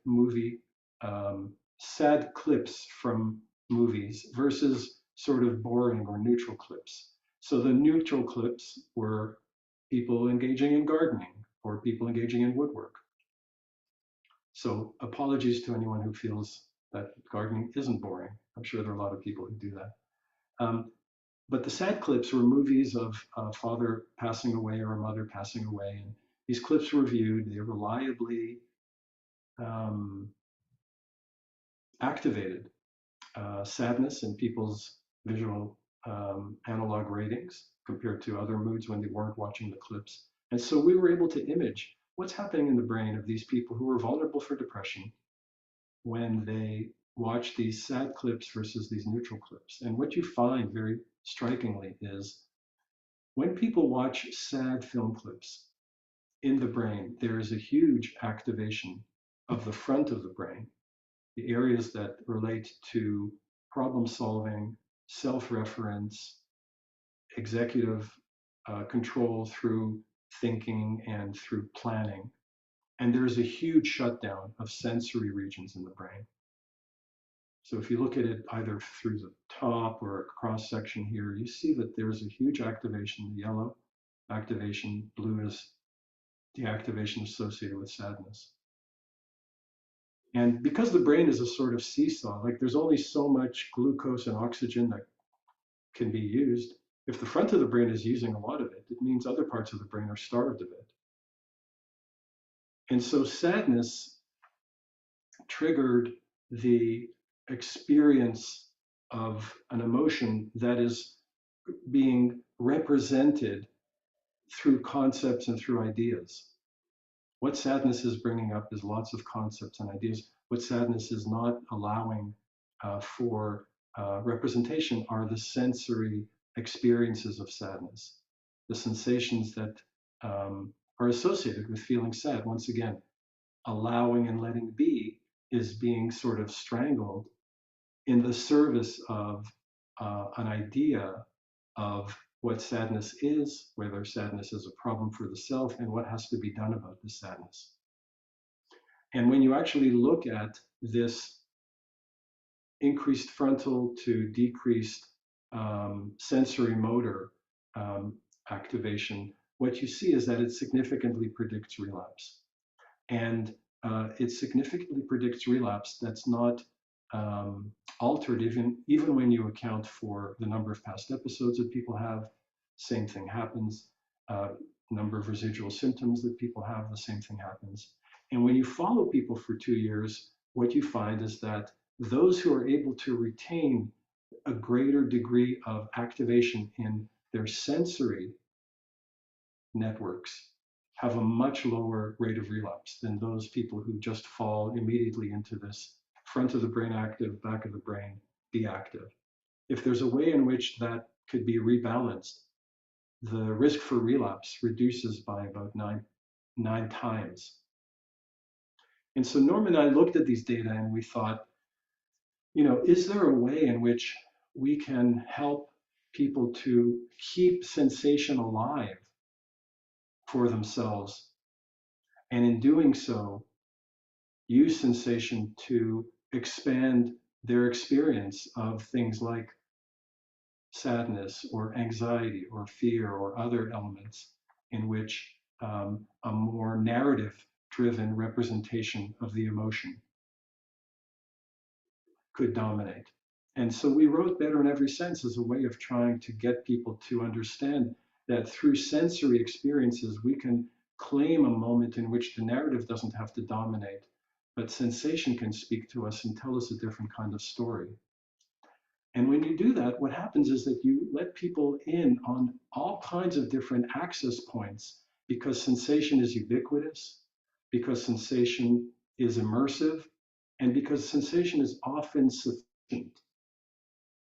clips from movies versus sort of boring or neutral clips. So the neutral clips were people engaging in gardening or people engaging in woodwork. So apologies to anyone who feels that gardening isn't boring. I'm sure there are a lot of people who do that. But the sad clips were movies of a father passing away or a mother passing away. And these clips were viewed, they reliably activated sadness in people's visual analog ratings compared to other moods when they weren't watching the clips. And so we were able to image what's happening in the brain of these people who were vulnerable for depression when they watch these sad clips versus these neutral clips. And what you find very strikingly is when people watch sad film clips in the brain, there is a huge activation of the front of the brain, the areas that relate to problem solving, self-reference, executive control through thinking and through planning. And there's a huge shutdown of sensory regions in the brain. So if you look at it either through the top or a cross section here, you see that there's a huge activation, yellow activation, blue is the activation associated with sadness. And because the brain is a sort of seesaw, like there's only so much glucose and oxygen that can be used. If the front of the brain is using a lot of it, it means other parts of the brain are starved of it. And so sadness triggered the experience of an emotion that is being represented through concepts and through ideas. What sadness is bringing up is lots of concepts and ideas. What sadness is not allowing for representation are the sensory experiences of sadness, the sensations that are associated with feeling sad. Once again, allowing and letting be is being sort of strangled in the service of an idea of what sadness is, whether sadness is a problem for the self, and what has to be done about the sadness. And when you actually look at this increased frontal to decreased sensory motor activation, what you see is that it significantly predicts relapse. And it significantly predicts relapse that's not altered even when you account for the number of past episodes that people have. Same thing happens. Number of residual symptoms that people have, the same thing happens. And when you follow people for 2 years, what you find is that those who are able to retain a greater degree of activation in their sensory networks have a much lower rate of relapse than those people who just fall immediately into this front of the brain active, back of the brain deactive. If there's a way in which that could be rebalanced, the risk for relapse reduces by about nine times. And so Norm and I looked at these data and we thought, is there a way in which we can help people to keep sensation alive for themselves, and in doing so, use sensation to expand their experience of things like sadness or anxiety or fear or other elements in which a more narrative driven representation of the emotion could dominate. And so we wrote Better in Every Sense as a way of trying to get people to understand that through sensory experiences, we can claim a moment in which the narrative doesn't have to dominate, but sensation can speak to us and tell us a different kind of story. And when you do that, what happens is that you let people in on all kinds of different access points because sensation is ubiquitous, because sensation is immersive, and because sensation is often sufficient.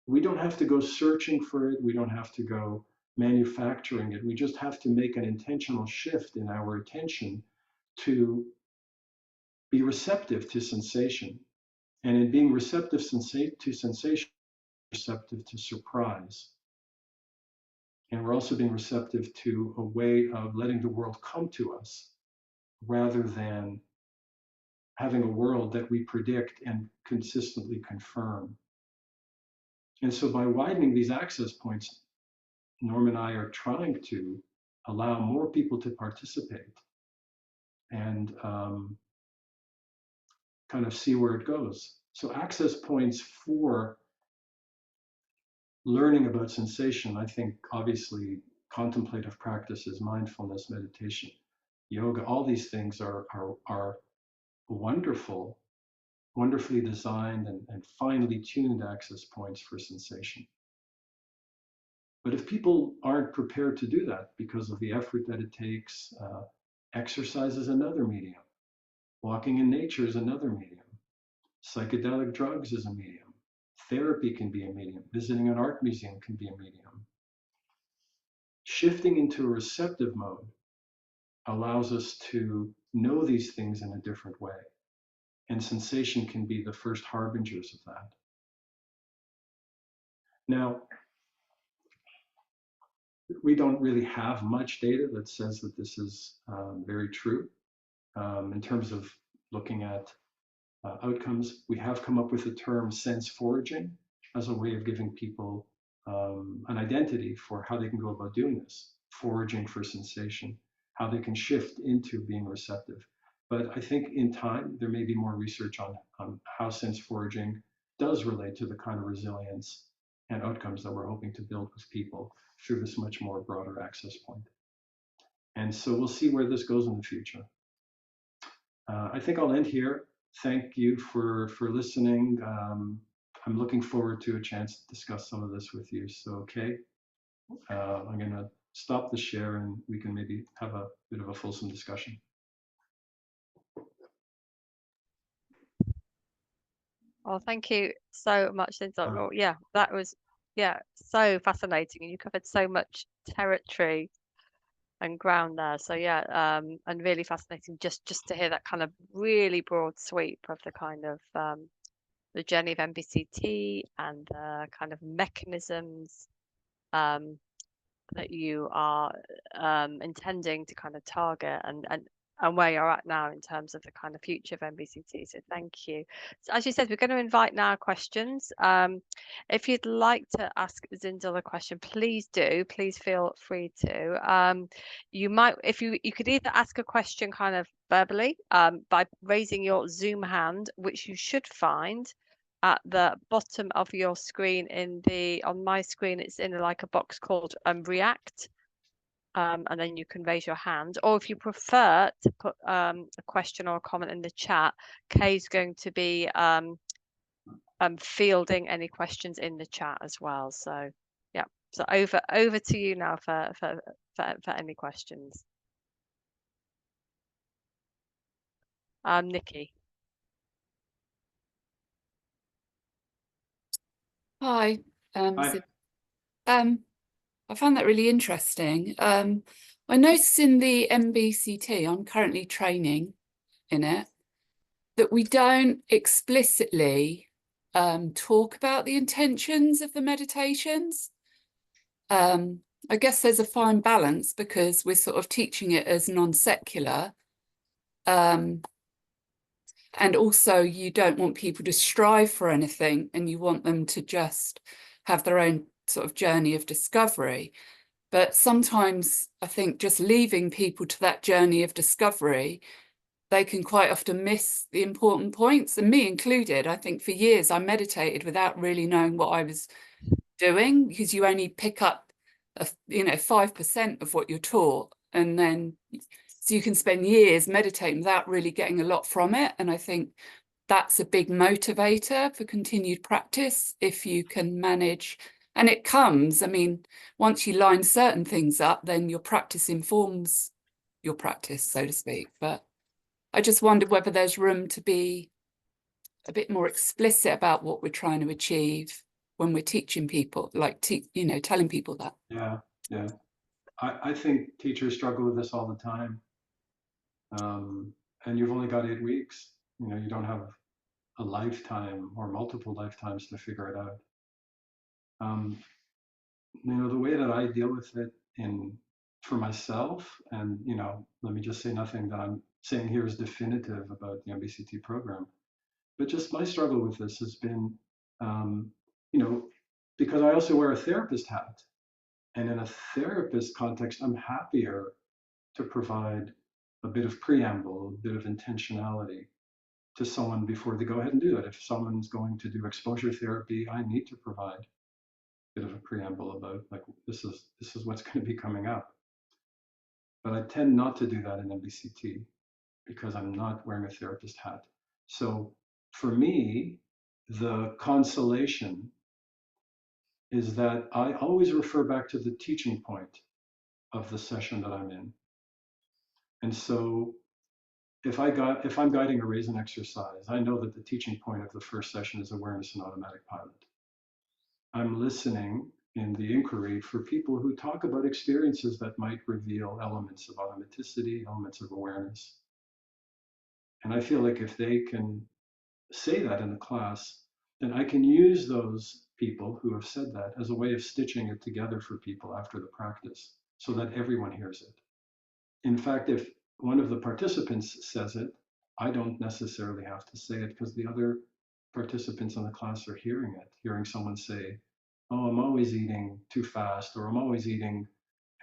We don't have to go searching for it. We don't have to go manufacturing it. We just have to make an intentional shift in our attention to be receptive to sensation. And in being receptive to sensation, receptive to surprise. And we're also being receptive to a way of letting the world come to us rather than having a world that we predict and consistently confirm. And so by widening these access points, Norm and I are trying to allow more people to participate and kind of see where it goes. So access points for learning about sensation, I think obviously contemplative practices, mindfulness, meditation, yoga, all these things are wonderful, wonderfully designed and finely tuned access points for sensation. But if people aren't prepared to do that because of the effort that it takes, exercise is another medium. Walking in nature is another medium. Psychedelic drugs is a medium. Therapy can be a medium. Visiting an art museum can be a medium. Shifting into a receptive mode allows us to know these things in a different way. And sensation can be the first harbingers of that. Now, we don't really have much data that says that this is very true. In terms of looking at outcomes, we have come up with the term sense foraging as a way of giving people an identity for how they can go about doing this, foraging for sensation, how they can shift into being receptive. But I think in time, there may be more research on how sense foraging does relate to the kind of resilience and outcomes that we're hoping to build with people through this much more broader access point. And so we'll see where this goes in the future. I think I'll end here. Thank you for listening. I'm looking forward to a chance to discuss some of this with you. So, okay, I'm going to stop the share and we can maybe have a bit of a fulsome discussion. Oh, thank you so much, Zindel. Yeah, that was so fascinating, and you covered so much territory and ground there. So yeah, and really fascinating just to hear that kind of really broad sweep of the kind of the journey of MBCT and the kind of mechanisms that you are intending to kind of target, and where you're at now in terms of the kind of future of MBCT. So thank you. So as you said, we're going to invite now questions. If you'd like to ask Zindel a question, please do. Please feel free to. You might, if you could either ask a question kind of verbally by raising your Zoom hand, which you should find at the bottom of your screen. On my screen, it's in like a box called React. And then you can raise your hand, or if you prefer to put a question or a comment in the chat, Kay's going to be fielding any questions in the chat as well. So yeah, so over to you now for any questions. Nikki. Hi. Hi. I found that really interesting. I noticed in the MBCT, I'm currently training in it, that we don't explicitly talk about the intentions of the meditations. I guess there's a fine balance because we're sort of teaching it as non-secular. And also you don't want people to strive for anything, and you want them to just have their own sort of journey of discovery. But sometimes I think just leaving people to that journey of discovery, they can quite often miss the important points, and me included. I think for years I meditated without really knowing what I was doing, because you only pick up 5% of what you're taught, and then so you can spend years meditating without really getting a lot from it. And I think that's a big motivator for continued practice if you can manage. And it comes, I mean, once you line certain things up, then your practice informs your practice, so to speak. But I just wondered whether there's room to be a bit more explicit about what we're trying to achieve when we're teaching people, like, telling people that. Yeah. I think teachers struggle with this all the time. And you've only got 8 weeks. You don't have a lifetime or multiple lifetimes to figure it out. The way that I deal with it for myself, and let me just say, nothing that I'm saying here is definitive about the MBCT program, but just my struggle with this has been, because I also wear a therapist hat, and in a therapist context, I'm happier to provide a bit of preamble, a bit of intentionality to someone before they go ahead and do it. If someone's going to do exposure therapy, I need to provide a bit of a preamble about, like, this is what's going to be coming up. But I tend not to do that in MBCT because I'm not wearing a therapist hat. So for me, the consolation is that I always refer back to the teaching point of the session that I'm in. And so if I'm guiding a raise and exercise, I know that the teaching point of the first session is awareness and automatic pilot. I'm listening in the inquiry for people who talk about experiences that might reveal elements of automaticity, elements of awareness. And I feel like if they can say that in the class, then I can use those people who have said that as a way of stitching it together for people after the practice so that everyone hears it. In fact, if one of the participants says it, I don't necessarily have to say it because the other participants in the class are hearing it, hearing someone say, oh, I'm always eating too fast, or I'm always eating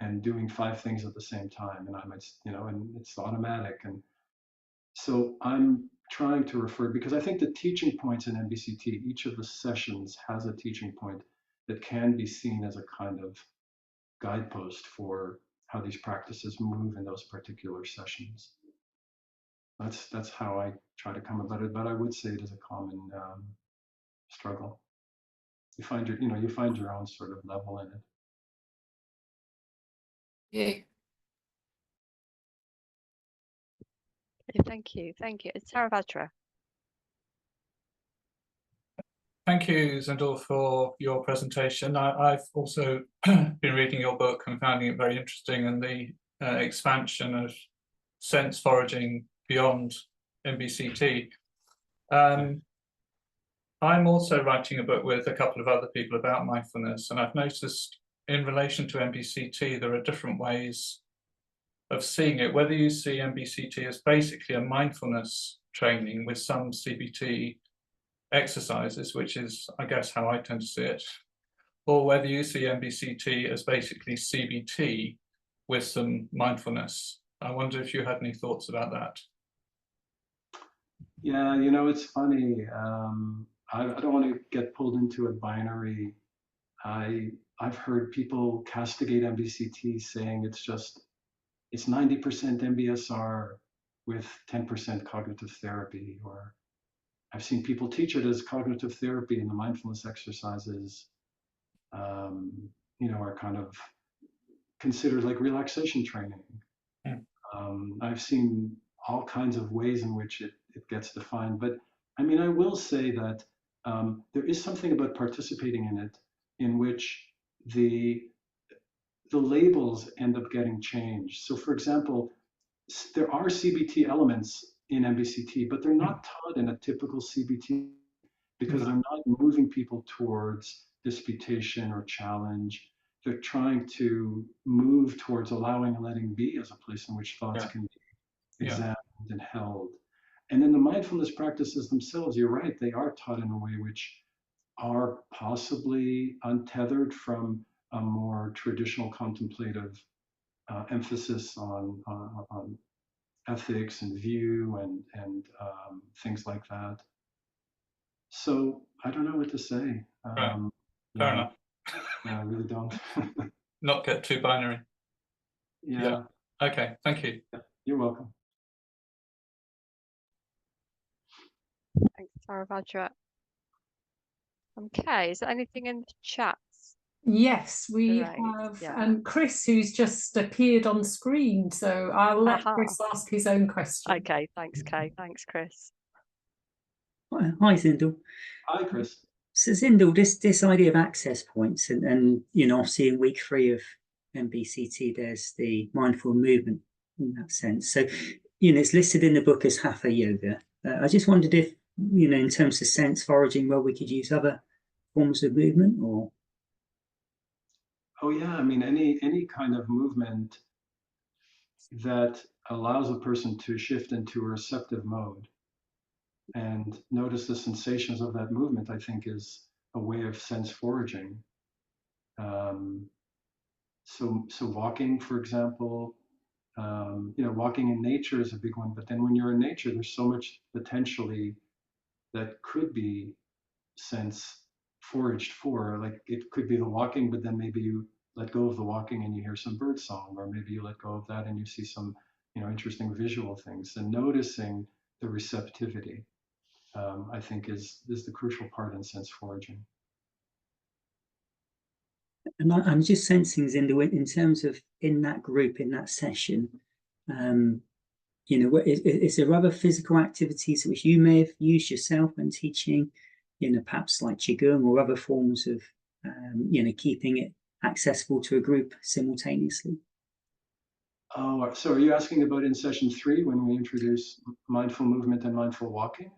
and doing 5 things at the same time. And I might, and it's automatic. And so I'm trying to refer, because I think the teaching points in MBCT, each of the sessions has a teaching point that can be seen as a kind of guidepost for how these practices move in those particular sessions. That's how I try to come about it, but I would say it is a common struggle. You find your own sort of level in it. Yeah. Thank you. It's Taravajra. Thank you, Zindel, for your presentation. I've also been reading your book and finding it very interesting, and the expansion of sense foraging beyond MBCT. I I'm also writing a book with a couple of other people about mindfulness, and I've noticed in relation to MBCT, there are different ways of seeing it, whether you see MBCT as basically a mindfulness training with some CBT exercises, which is, I guess, how I tend to see it, or whether you see MBCT as basically CBT with some mindfulness. I wonder if you had any thoughts about that. Yeah, it's funny. I don't want to get pulled into a binary. I've heard people castigate MBCT saying it's 90% MBSR with 10% cognitive therapy, or I've seen people teach it as cognitive therapy, and the mindfulness exercises, are kind of considered like relaxation training. I've seen all kinds of ways in which it gets defined, but I mean, I will say that there is something about participating in it in which the labels end up getting changed. So, for example, there are CBT elements in MBCT, but they're not taught in a typical CBT because they're not moving people towards disputation or challenge. They're trying to move towards allowing and letting be as a place in which thoughts can be examined and held. And then the mindfulness practices themselves, you're right, they are taught in a way which are possibly untethered from a more traditional contemplative emphasis on ethics and view and things like that. So I don't know what to say. Fair enough. Yeah, I really don't. Not get too binary. Yeah. Okay, thank you. Yeah, you're welcome. Thanks, Saravajra. Okay, is there anything in the chat? Yes, we Right, have Chris, who's just appeared on screen. So I'll let Chris ask his own question. Okay, thanks, Kay. Thanks, Chris. Hi, Zindel. Hi, Chris. So, Zindel, this idea of access points, and obviously in week 3 of MBCT, there's the mindful movement in that sense. So, it's listed in the book as Hatha Yoga. I just wondered if, in terms of sense foraging, well, we could use other forms of movement, or. Oh yeah, I mean, any kind of movement that allows a person to shift into a receptive mode and notice the sensations of that movement, I think is a way of sense foraging. So walking, for example, walking in nature is a big one, but then when you're in nature, there's so much potentially that could be sense foraged for. Like it could be the walking, but then maybe you let go of the walking and you hear some bird song, or maybe you let go of that and you see some, interesting visual things. And noticing the receptivity, I think is the crucial part in sense foraging. And I'm just sensing, Zindel, in terms of in that group, in that session, is there other physical activities which you may have used yourself when teaching, perhaps like Qigong or other forms of, keeping it accessible to a group simultaneously? Oh, so are you asking about in session 3 when we introduce mindful movement and mindful walking?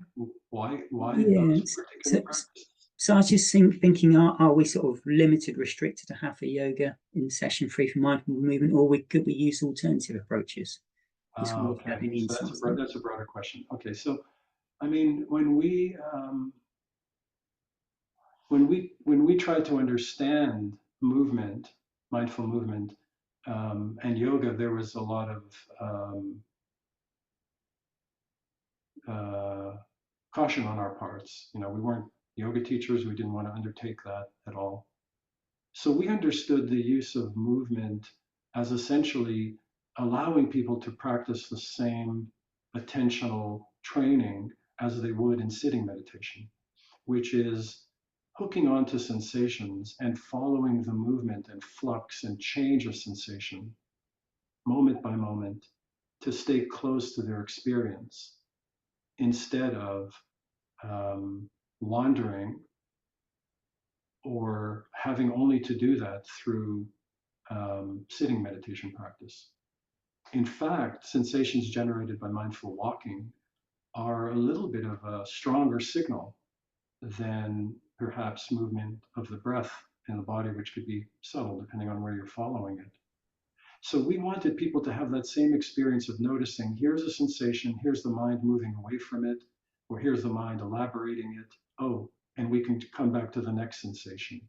Why those particular practices? So I was just thinking, are we sort of limited, restricted to Hatha Yoga in session 3 for mindful movement, or could we use alternative approaches? Okay, so that's a broader question. Okay, so I mean, when we try to understand movement, mindful movement, and yoga, there was a lot of caution on our parts. We weren't yoga teachers. We didn't want to undertake that at all. So we understood the use of movement as essentially allowing people to practice the same attentional training as they would in sitting meditation, which is hooking onto sensations and following the movement and flux and change of sensation moment by moment to stay close to their experience instead of wandering or having only to do that through sitting meditation practice. In fact, sensations generated by mindful walking are a little bit of a stronger signal than perhaps movement of the breath in the body, which could be subtle depending on where you're following it. So we wanted people to have that same experience of noticing, here's a sensation, here's the mind moving away from it, or here's the mind elaborating it. Oh, and we can come back to the next sensation.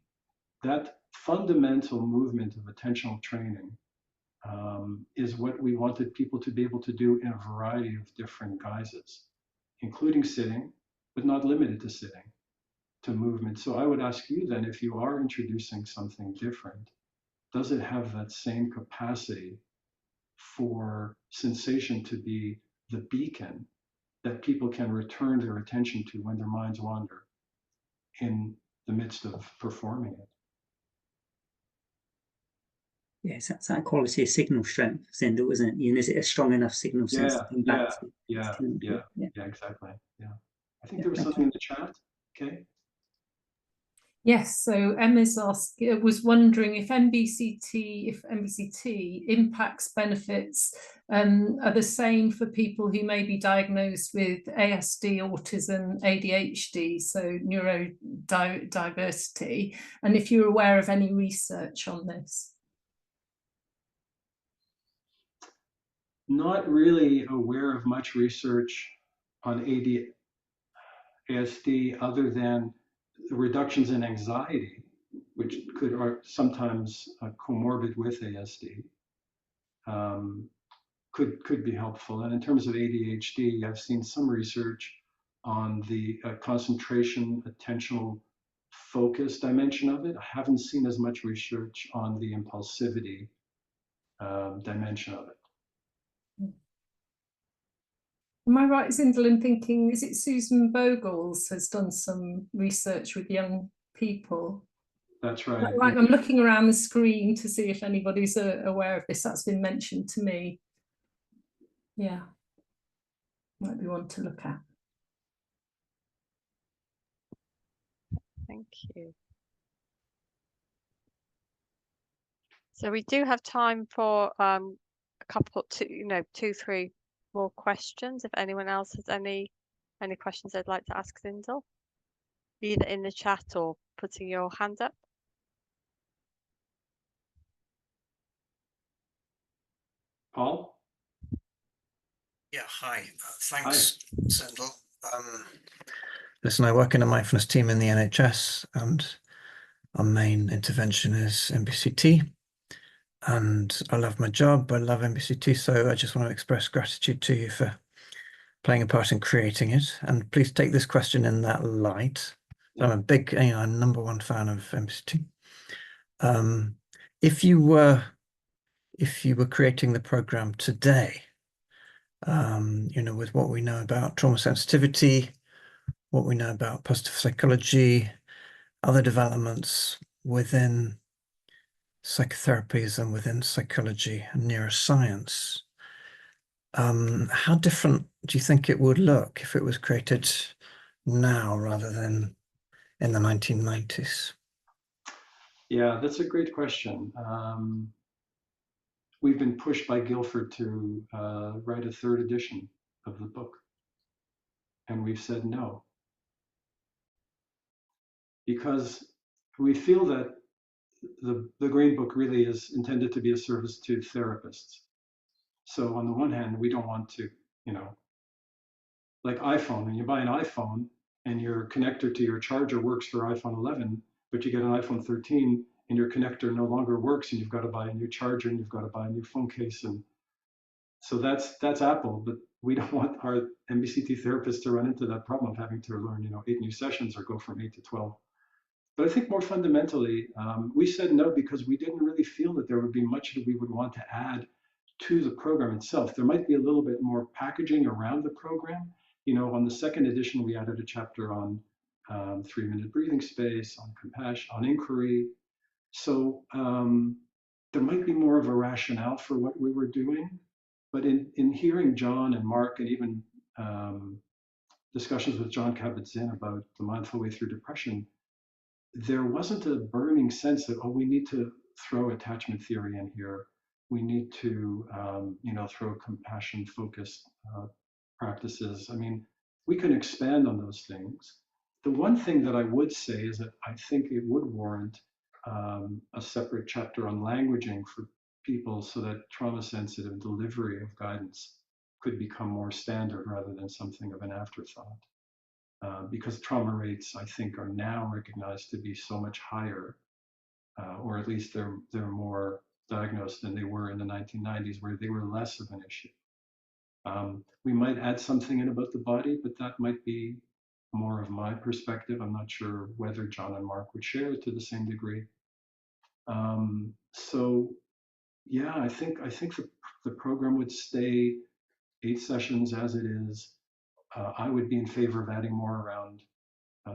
That fundamental movement of attentional training is what we wanted people to be able to do in a variety of different guises, including sitting, but not limited to sitting, to movement. So I would ask you then, if you are introducing something different, does it have that same capacity for sensation to be the beacon that people can return their attention to when their minds wander in the midst of performing it? Yes, that's that quality of signal strength, Zindel, isn't it? You know, is it a strong enough signal sense to come back to? Yeah, exactly. Yeah. I think there was something in the chat. Okay. Yes, so Emma's was wondering if MBCT impacts benefits are the same for people who may be diagnosed with ASD, autism, ADHD, so neurodiversity, and if you're aware of any research on this. Not really aware of much research on ASD other than the reductions in anxiety, which are sometimes comorbid with ASD, could be helpful. And in terms of ADHD, I've seen some research on the concentration, attentional focus dimension of it. I haven't seen as much research on the impulsivity dimension of it. Am I right, Zindel, in thinking, is it Susan Bogles has done some research with young people? That's right. Right, I'm looking around the screen to see if anybody's aware of this. That's been mentioned to me. Yeah, might be one to look at. Thank you. So we do have time for a couple, two, three more questions. If anyone else has any questions they'd like to ask Zindel, either in the chat or putting your hand up. Paul? Yeah, hi. Thanks, Zindel. Listen, I work in a mindfulness team in the NHS, and our main intervention is MBCT. And I love my job. I love MBCT, so I just want to express gratitude to you for playing a part in creating it. And please take this question in that light. I'm a big, number one fan of MBCT. If you were creating the program today, with what we know about trauma sensitivity, what we know about positive psychology, other developments within psychotherapies and within psychology and neuroscience, how different do you think it would look if it was created now rather than in the 1990s? Yeah, that's a great question. We've been pushed by Guilford to write a third edition of the book, and we've said no. Because we feel that the Green Book really is intended to be a service to therapists. So on the one hand, we don't want to, like iPhone, when you buy an iPhone and your connector to your charger works for iPhone 11, but you get an iPhone 13 and your connector no longer works and you've got to buy a new charger and you've got to buy a new phone case. And so that's Apple, but we don't want our MBCT therapists to run into that problem of having to learn, 8 new sessions or go from 8 to 12. But I think more fundamentally, we said no because we didn't really feel that there would be much that we would want to add to the program itself. There might be a little bit more packaging around the program. On the second edition, we added a chapter on 3-minute breathing space, on compassion, on inquiry. So there might be more of a rationale for what we were doing. But in hearing John and Mark and even discussions with John Kabat-Zinn about the mindful way through depression, there wasn't a burning sense that, we need to throw attachment theory in here. We need to, throw compassion-focused practices. I mean, we can expand on those things. The one thing that I would say is that I think it would warrant a separate chapter on languaging for people so that trauma-sensitive delivery of guidance could become more standard rather than something of an afterthought. Because trauma rates, I think, are now recognized to be so much higher, or at least they're more diagnosed than they were in the 1990s, where they were less of an issue. We might add something in about the body, but that might be more of my perspective. I'm not sure whether John and Mark would share it to the same degree. So yeah, I think the program would stay 8 sessions as it is. I would be in favor of adding more around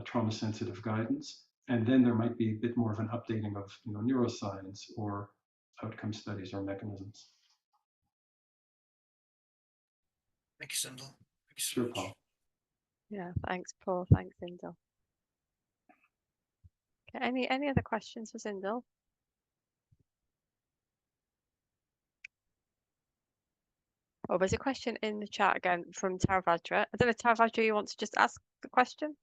trauma-sensitive guidance, and then there might be a bit more of an updating of neuroscience or outcome studies or mechanisms. Thank you, Zindel. Thank you so Sure, much. Paul. Yeah, thanks, Paul. Thanks, Zindel. Okay, any other questions for Zindel? Oh, there's a question in the chat again from Taravajra. I don't know, Taravajra, you want to just ask the question?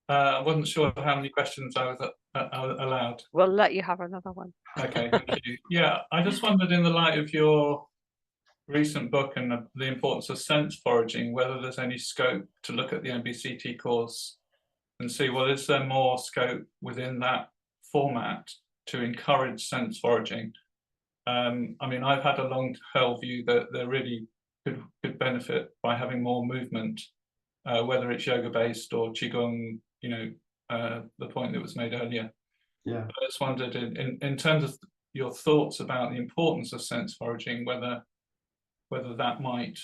I wasn't sure how many questions I was allowed. We'll let you have another one. Okay, thank you. Yeah, I just wondered, in the light of your recent book and the importance of sense foraging, whether there's any scope to look at the MBCT course and see, well, is there more scope within that format to encourage sense foraging? I mean, I've had a long-held view that there really could benefit by having more movement, whether it's yoga-based or qigong, the point that was made earlier. Yeah. But I just wondered, in terms of your thoughts about the importance of sense foraging, whether that might,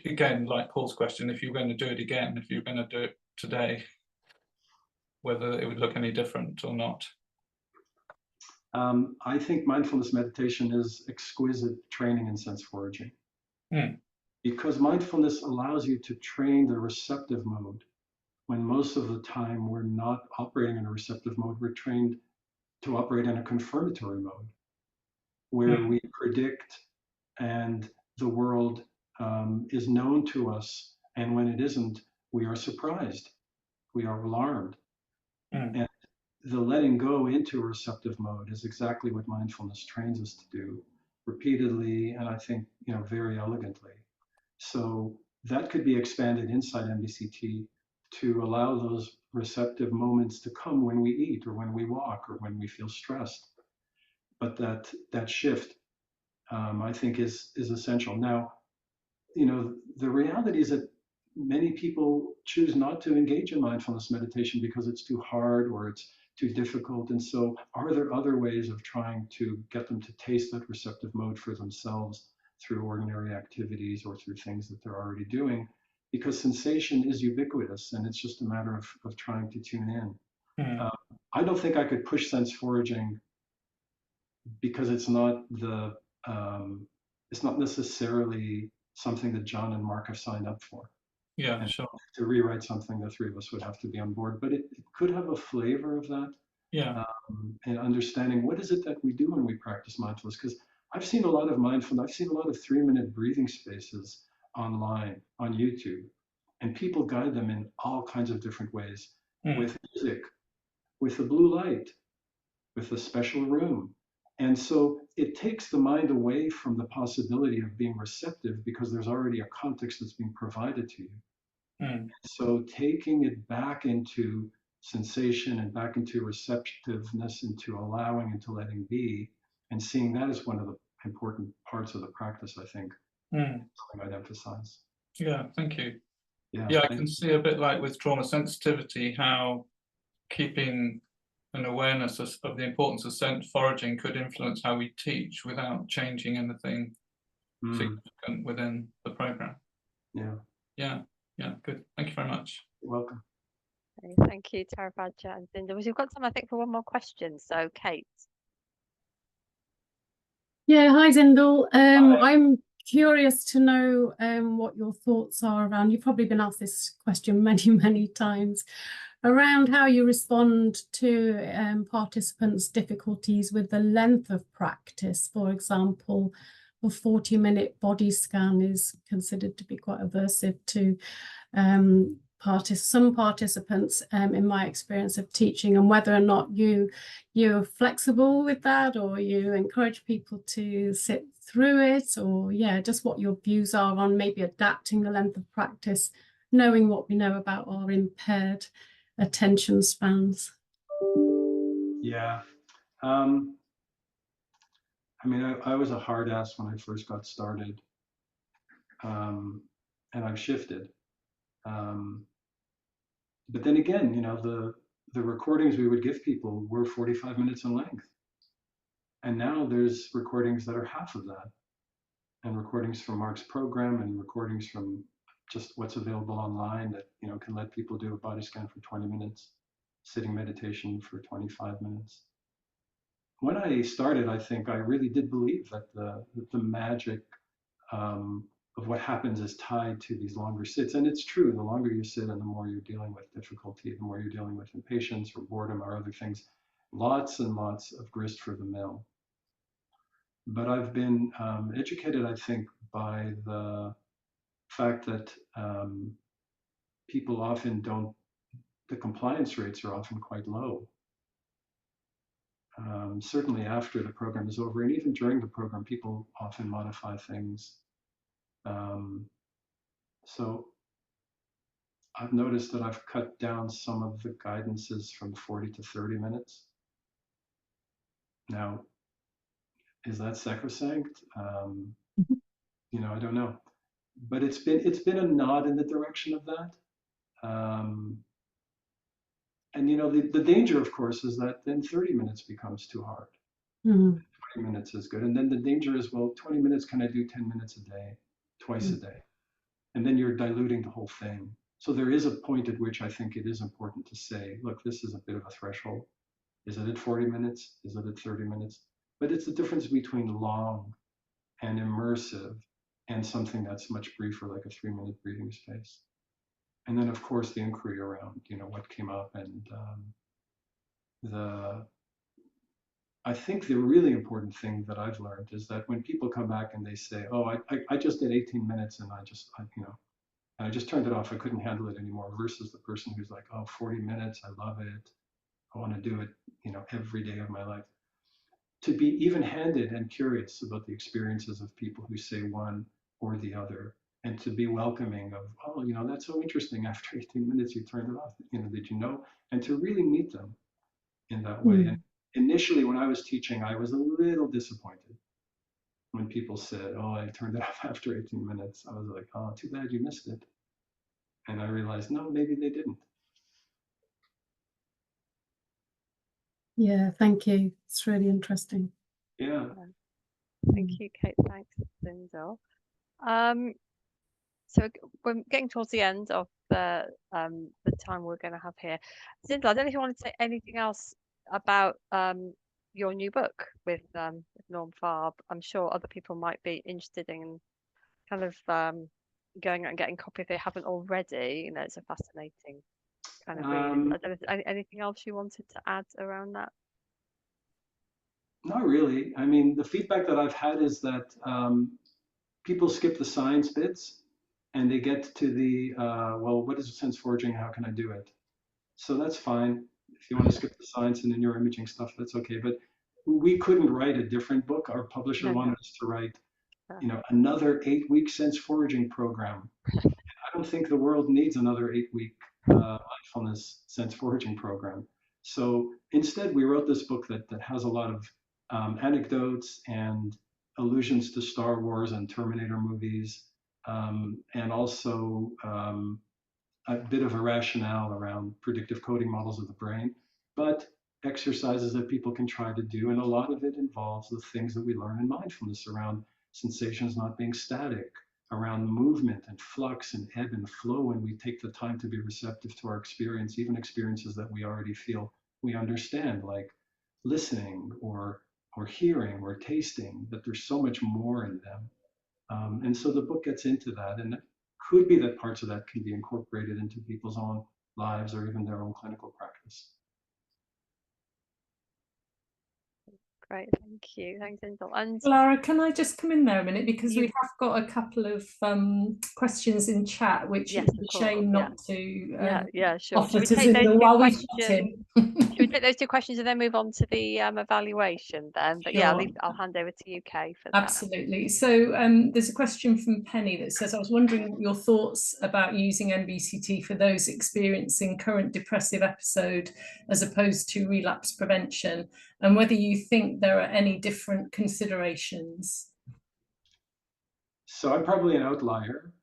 again, like Paul's question, if you're going to do it again, if you're going to do it today, whether it would look any different or not. I think mindfulness meditation is exquisite training in sense foraging. Because mindfulness allows you to train the receptive mode when most of the time we're not operating in a receptive mode. We're trained to operate in a confirmatory mode where we predict and the world is known to us. And when it isn't, we are surprised, we are alarmed. And the letting go into a receptive mode is exactly what mindfulness trains us to do repeatedly, and I think very elegantly. So that could be expanded inside MBCT to allow those receptive moments to come when we eat or when we walk or when we feel stressed. But that shift, I think, is essential. Now, the reality is that many people choose not to engage in mindfulness meditation because it's too hard or it's too difficult. And so are there other ways of trying to get them to taste that receptive mode for themselves through ordinary activities or through things that they're already doing? Because sensation is ubiquitous and it's just a matter of trying to tune in. I don't think I could push sense foraging because it's not necessarily something that John and Mark have signed up for. Yeah, and sure. To rewrite something, the three of us would have to be on board, but it could have a flavor of that. Yeah. And understanding what is it that we do when we practice mindfulness. Because I've seen a lot of mindfulness, I've seen a lot of 3-minute breathing spaces online, on YouTube, and people guide them in all kinds of different ways, with music, with the blue light, with a special room. And so it takes the mind away from the possibility of being receptive because there's already a context that's being provided to you. So taking it back into sensation and back into receptiveness, into allowing, into letting be, and seeing that as one of the important parts of the practice, I think, something I'd emphasize. Yeah, thank you. Yeah, I can see a bit like with trauma sensitivity, how keeping an awareness of the importance of sense foraging could influence how we teach without changing anything significant within the program. Yeah, good. Thank you very much. You're welcome. Okay, thank you, Taravajra and Zindel. We've got time, I think, for one more question. So, Kate. Yeah, hi, Zindel. Hi. I'm curious to know what your thoughts are around, you've probably been asked this question many, many times, around how you respond to participants' difficulties with the length of practice. For example, a 40-minute body scan is considered to be quite aversive to some participants, in my experience of teaching, and whether or not you're flexible with that, or you encourage people to sit through it, or just what your views are on maybe adapting the length of practice, knowing what we know about our impaired attention spans. Yeah. I mean, I was a hard ass when I first got started, and I've shifted. But then again, you know, the recordings we would give people were 45 minutes in length. And now there's recordings that are half of that, and recordings from Mark's program, and recordings from just what's available online that, you know, can let people do a body scan for 20 minutes, sitting meditation for 25 minutes. When I started, I think I really did believe that the magic of what happens is tied to these longer sits. And it's true, the longer you sit and the more you're dealing with difficulty, the more you're dealing with impatience or boredom or other things, lots and lots of grist for the mill. But I've been educated, I think, by the fact that people often don't, the compliance rates are often quite low. Certainly after the program is over, and even during the program, people often modify things. So I've noticed that I've cut down some of the guidances from 40 to 30 minutes. Now, is that sacrosanct? You know, I don't know, but it's been a nod in the direction of that. And you know, the danger, of course, is that then 30 minutes becomes too hard. 20 minutes is good. And then the danger is, well, 20 minutes, can I do 10 minutes a day, twice a day? And then you're diluting the whole thing. So there is a point at which I think it is important to say, look, this is a bit of a threshold. Is it at 40 minutes? Is it at 30 minutes? But it's the difference between long and immersive and something that's much briefer, like a 3-minute breathing space. And then, of course, the inquiry around, you know, what came up, and I think the really important thing that I've learned is that when people come back and they say, oh, I just did 18 minutes and I just turned it off, I couldn't handle it anymore, versus the person who's like, oh, 40 minutes, I love it, I want to do it, you know, every day of my life. To be even-handed and curious about the experiences of people who say one or the other, and to be welcoming of, oh, you know, that's so interesting, after 18 minutes you turned it off, you know, did you know? And to really meet them in that way. And initially, when I was teaching, I was a little disappointed when people said, oh, I turned it off after 18 minutes. I was like, oh, too bad you missed it. And I realized, no, maybe they didn't. Yeah, thank you. It's really interesting. Yeah. Thank you, Kate. Thanks, Zindel. So we're getting towards the end of the time we're going to have here. Zindel, I don't know if you want to say anything else about your new book with Norm Farb. I'm sure other people might be interested in kind of going out and getting a copy if they haven't already. You know, it's a fascinating kind of read. I don't know if anything else you wanted to add around that? Not really. I mean, the feedback that I've had is that people skip the science bits and they get to the, well, what is sense foraging? How can I do it? So that's fine. If you want to skip the science and the neuroimaging stuff, that's okay. But we couldn't write a different book. Our publisher wanted us to write, you know, another 8-week sense foraging program. I don't think the world needs another 8-week mindfulness sense foraging program. So instead, we wrote this book that has a lot of anecdotes and allusions to Star Wars and Terminator movies, and also a bit of a rationale around predictive coding models of the brain, but exercises that people can try to do. And a lot of it involves the things that we learn in mindfulness around sensations not being static, around movement and flux and ebb and flow when we take the time to be receptive to our experience, even experiences that we already feel we understand, like listening or hearing or tasting, that there's so much more in them. And so the book gets into that, and it could be that parts of that can be incorporated into people's own lives or even their own clinical practice. Great, thank you. Thanks, Zindel. And Lara, can I just come in there a minute, because You- we have got a couple of questions in chat, which Yes, it would of be a course, shame yeah. not to Sure. offer Should we to take those Zindel two while we've got questions? him. Should we take those two questions and then move on to the evaluation then? But yeah, Sure. I'll hand over to you, Kay, for that. Absolutely. So there's a question from Penny that says, I was wondering what your thoughts about using MBCT for those experiencing current depressive episode as opposed to relapse prevention, and whether you think there are any different considerations. So I'm probably an outlier.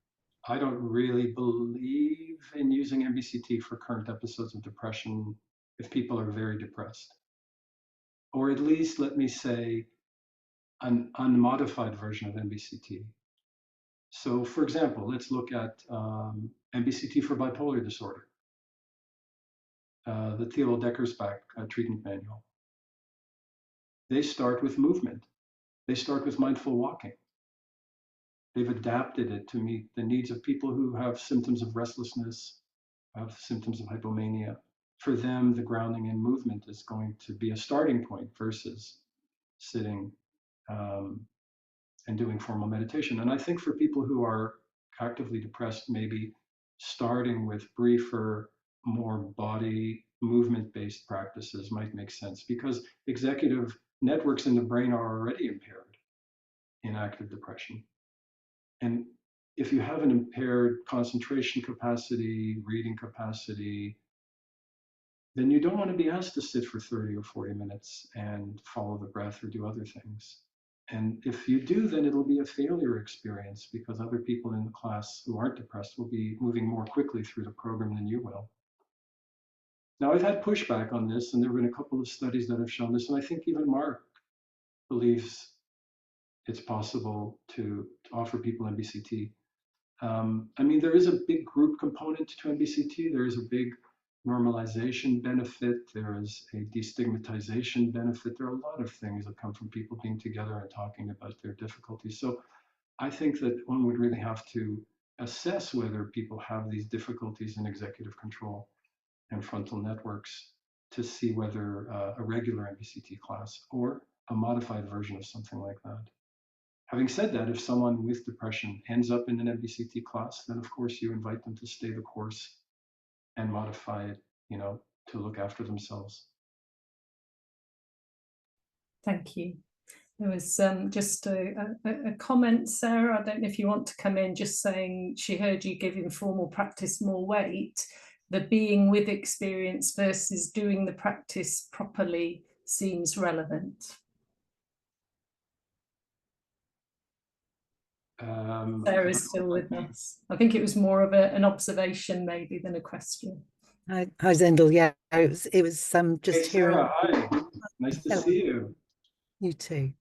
I don't really believe in using MBCT for current episodes of depression if people are very depressed. Or at least, let me say, an unmodified version of MBCT. So for example, let's look at MBCT for bipolar disorder, the Thilo Deckersbach treatment manual. They start with movement. They start with mindful walking. They've adapted it to meet the needs of people who have symptoms of restlessness, have symptoms of hypomania. For them, the grounding in movement is going to be a starting point versus sitting and doing formal meditation. And I think for people who are actively depressed, maybe starting with briefer, more body movement-based practices might make sense, because executive networks in the brain are already impaired in active depression. And if you have an impaired concentration capacity, reading capacity, then you don't want to be asked to sit for 30 or 40 minutes and follow the breath or do other things. And if you do, then it'll be a failure experience, because other people in the class who aren't depressed will be moving more quickly through the program than you will. Now, I've had pushback on this, and there have been a couple of studies that have shown this, and I think even Mark believes it's possible to offer people MBCT. I mean, there is a big group component to MBCT. There is a big normalization benefit. There is a destigmatization benefit. There are a lot of things that come from people being together and talking about their difficulties. So I think that one would really have to assess whether people have these difficulties in executive control and frontal networks to see whether a regular MBCT class or a modified version of something like that. Having said that, if someone with depression ends up in an MBCT class, then of course you invite them to stay the course and modify it, you know, to look after themselves. Thank you. There was just a comment, Sarah, I don't know if you want to come in, just saying she heard you give informal practice more weight. The being with experience versus doing the practice properly seems relevant. Sarah's still with us. I think it was more of an observation maybe than a question. Hi Zindel. Yeah, it was just hey, hearing. Sarah, hi. Nice to see you. You too.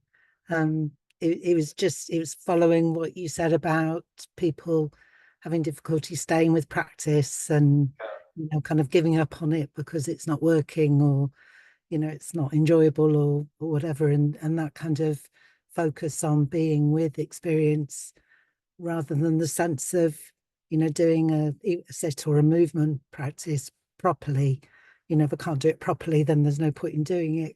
It was following what you said about people having difficulty staying with practice and, you know, kind of giving up on it because it's not working, or, you know, it's not enjoyable, or whatever, and that kind of focus on being with experience rather than the sense of, you know, doing a sit or a movement practice properly. You know, if I can't do it properly, then there's no point in doing it.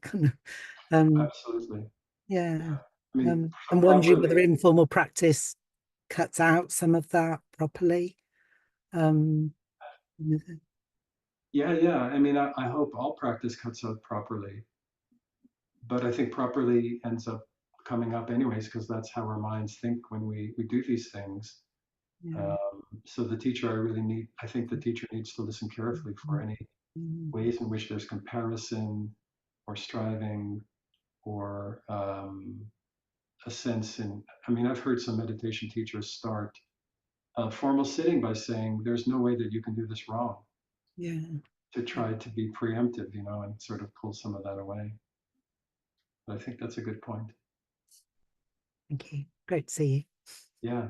Absolutely. Yeah. I mean, I'm wondering whether informal practice cuts out some of that properly. Yeah. I mean, I hope all practice cuts out properly, but I think properly ends up coming up anyways, because that's how our minds think when we do these things. Yeah. So the teacher, I think the teacher needs to listen carefully for any ways in which there's comparison or striving or a sense in, I mean, I've heard some meditation teachers start formal sitting by saying, there's no way that you can do this wrong. Yeah. To try to be preemptive, you know, and sort of pull some of that away. But I think that's a good point. Thank you. Great to see you. Yeah.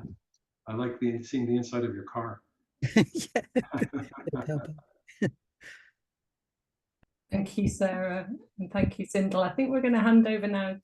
I like seeing the inside of your car. Yeah. Thank you, Sarah, and thank you, Zindel. I think we're going to hand over now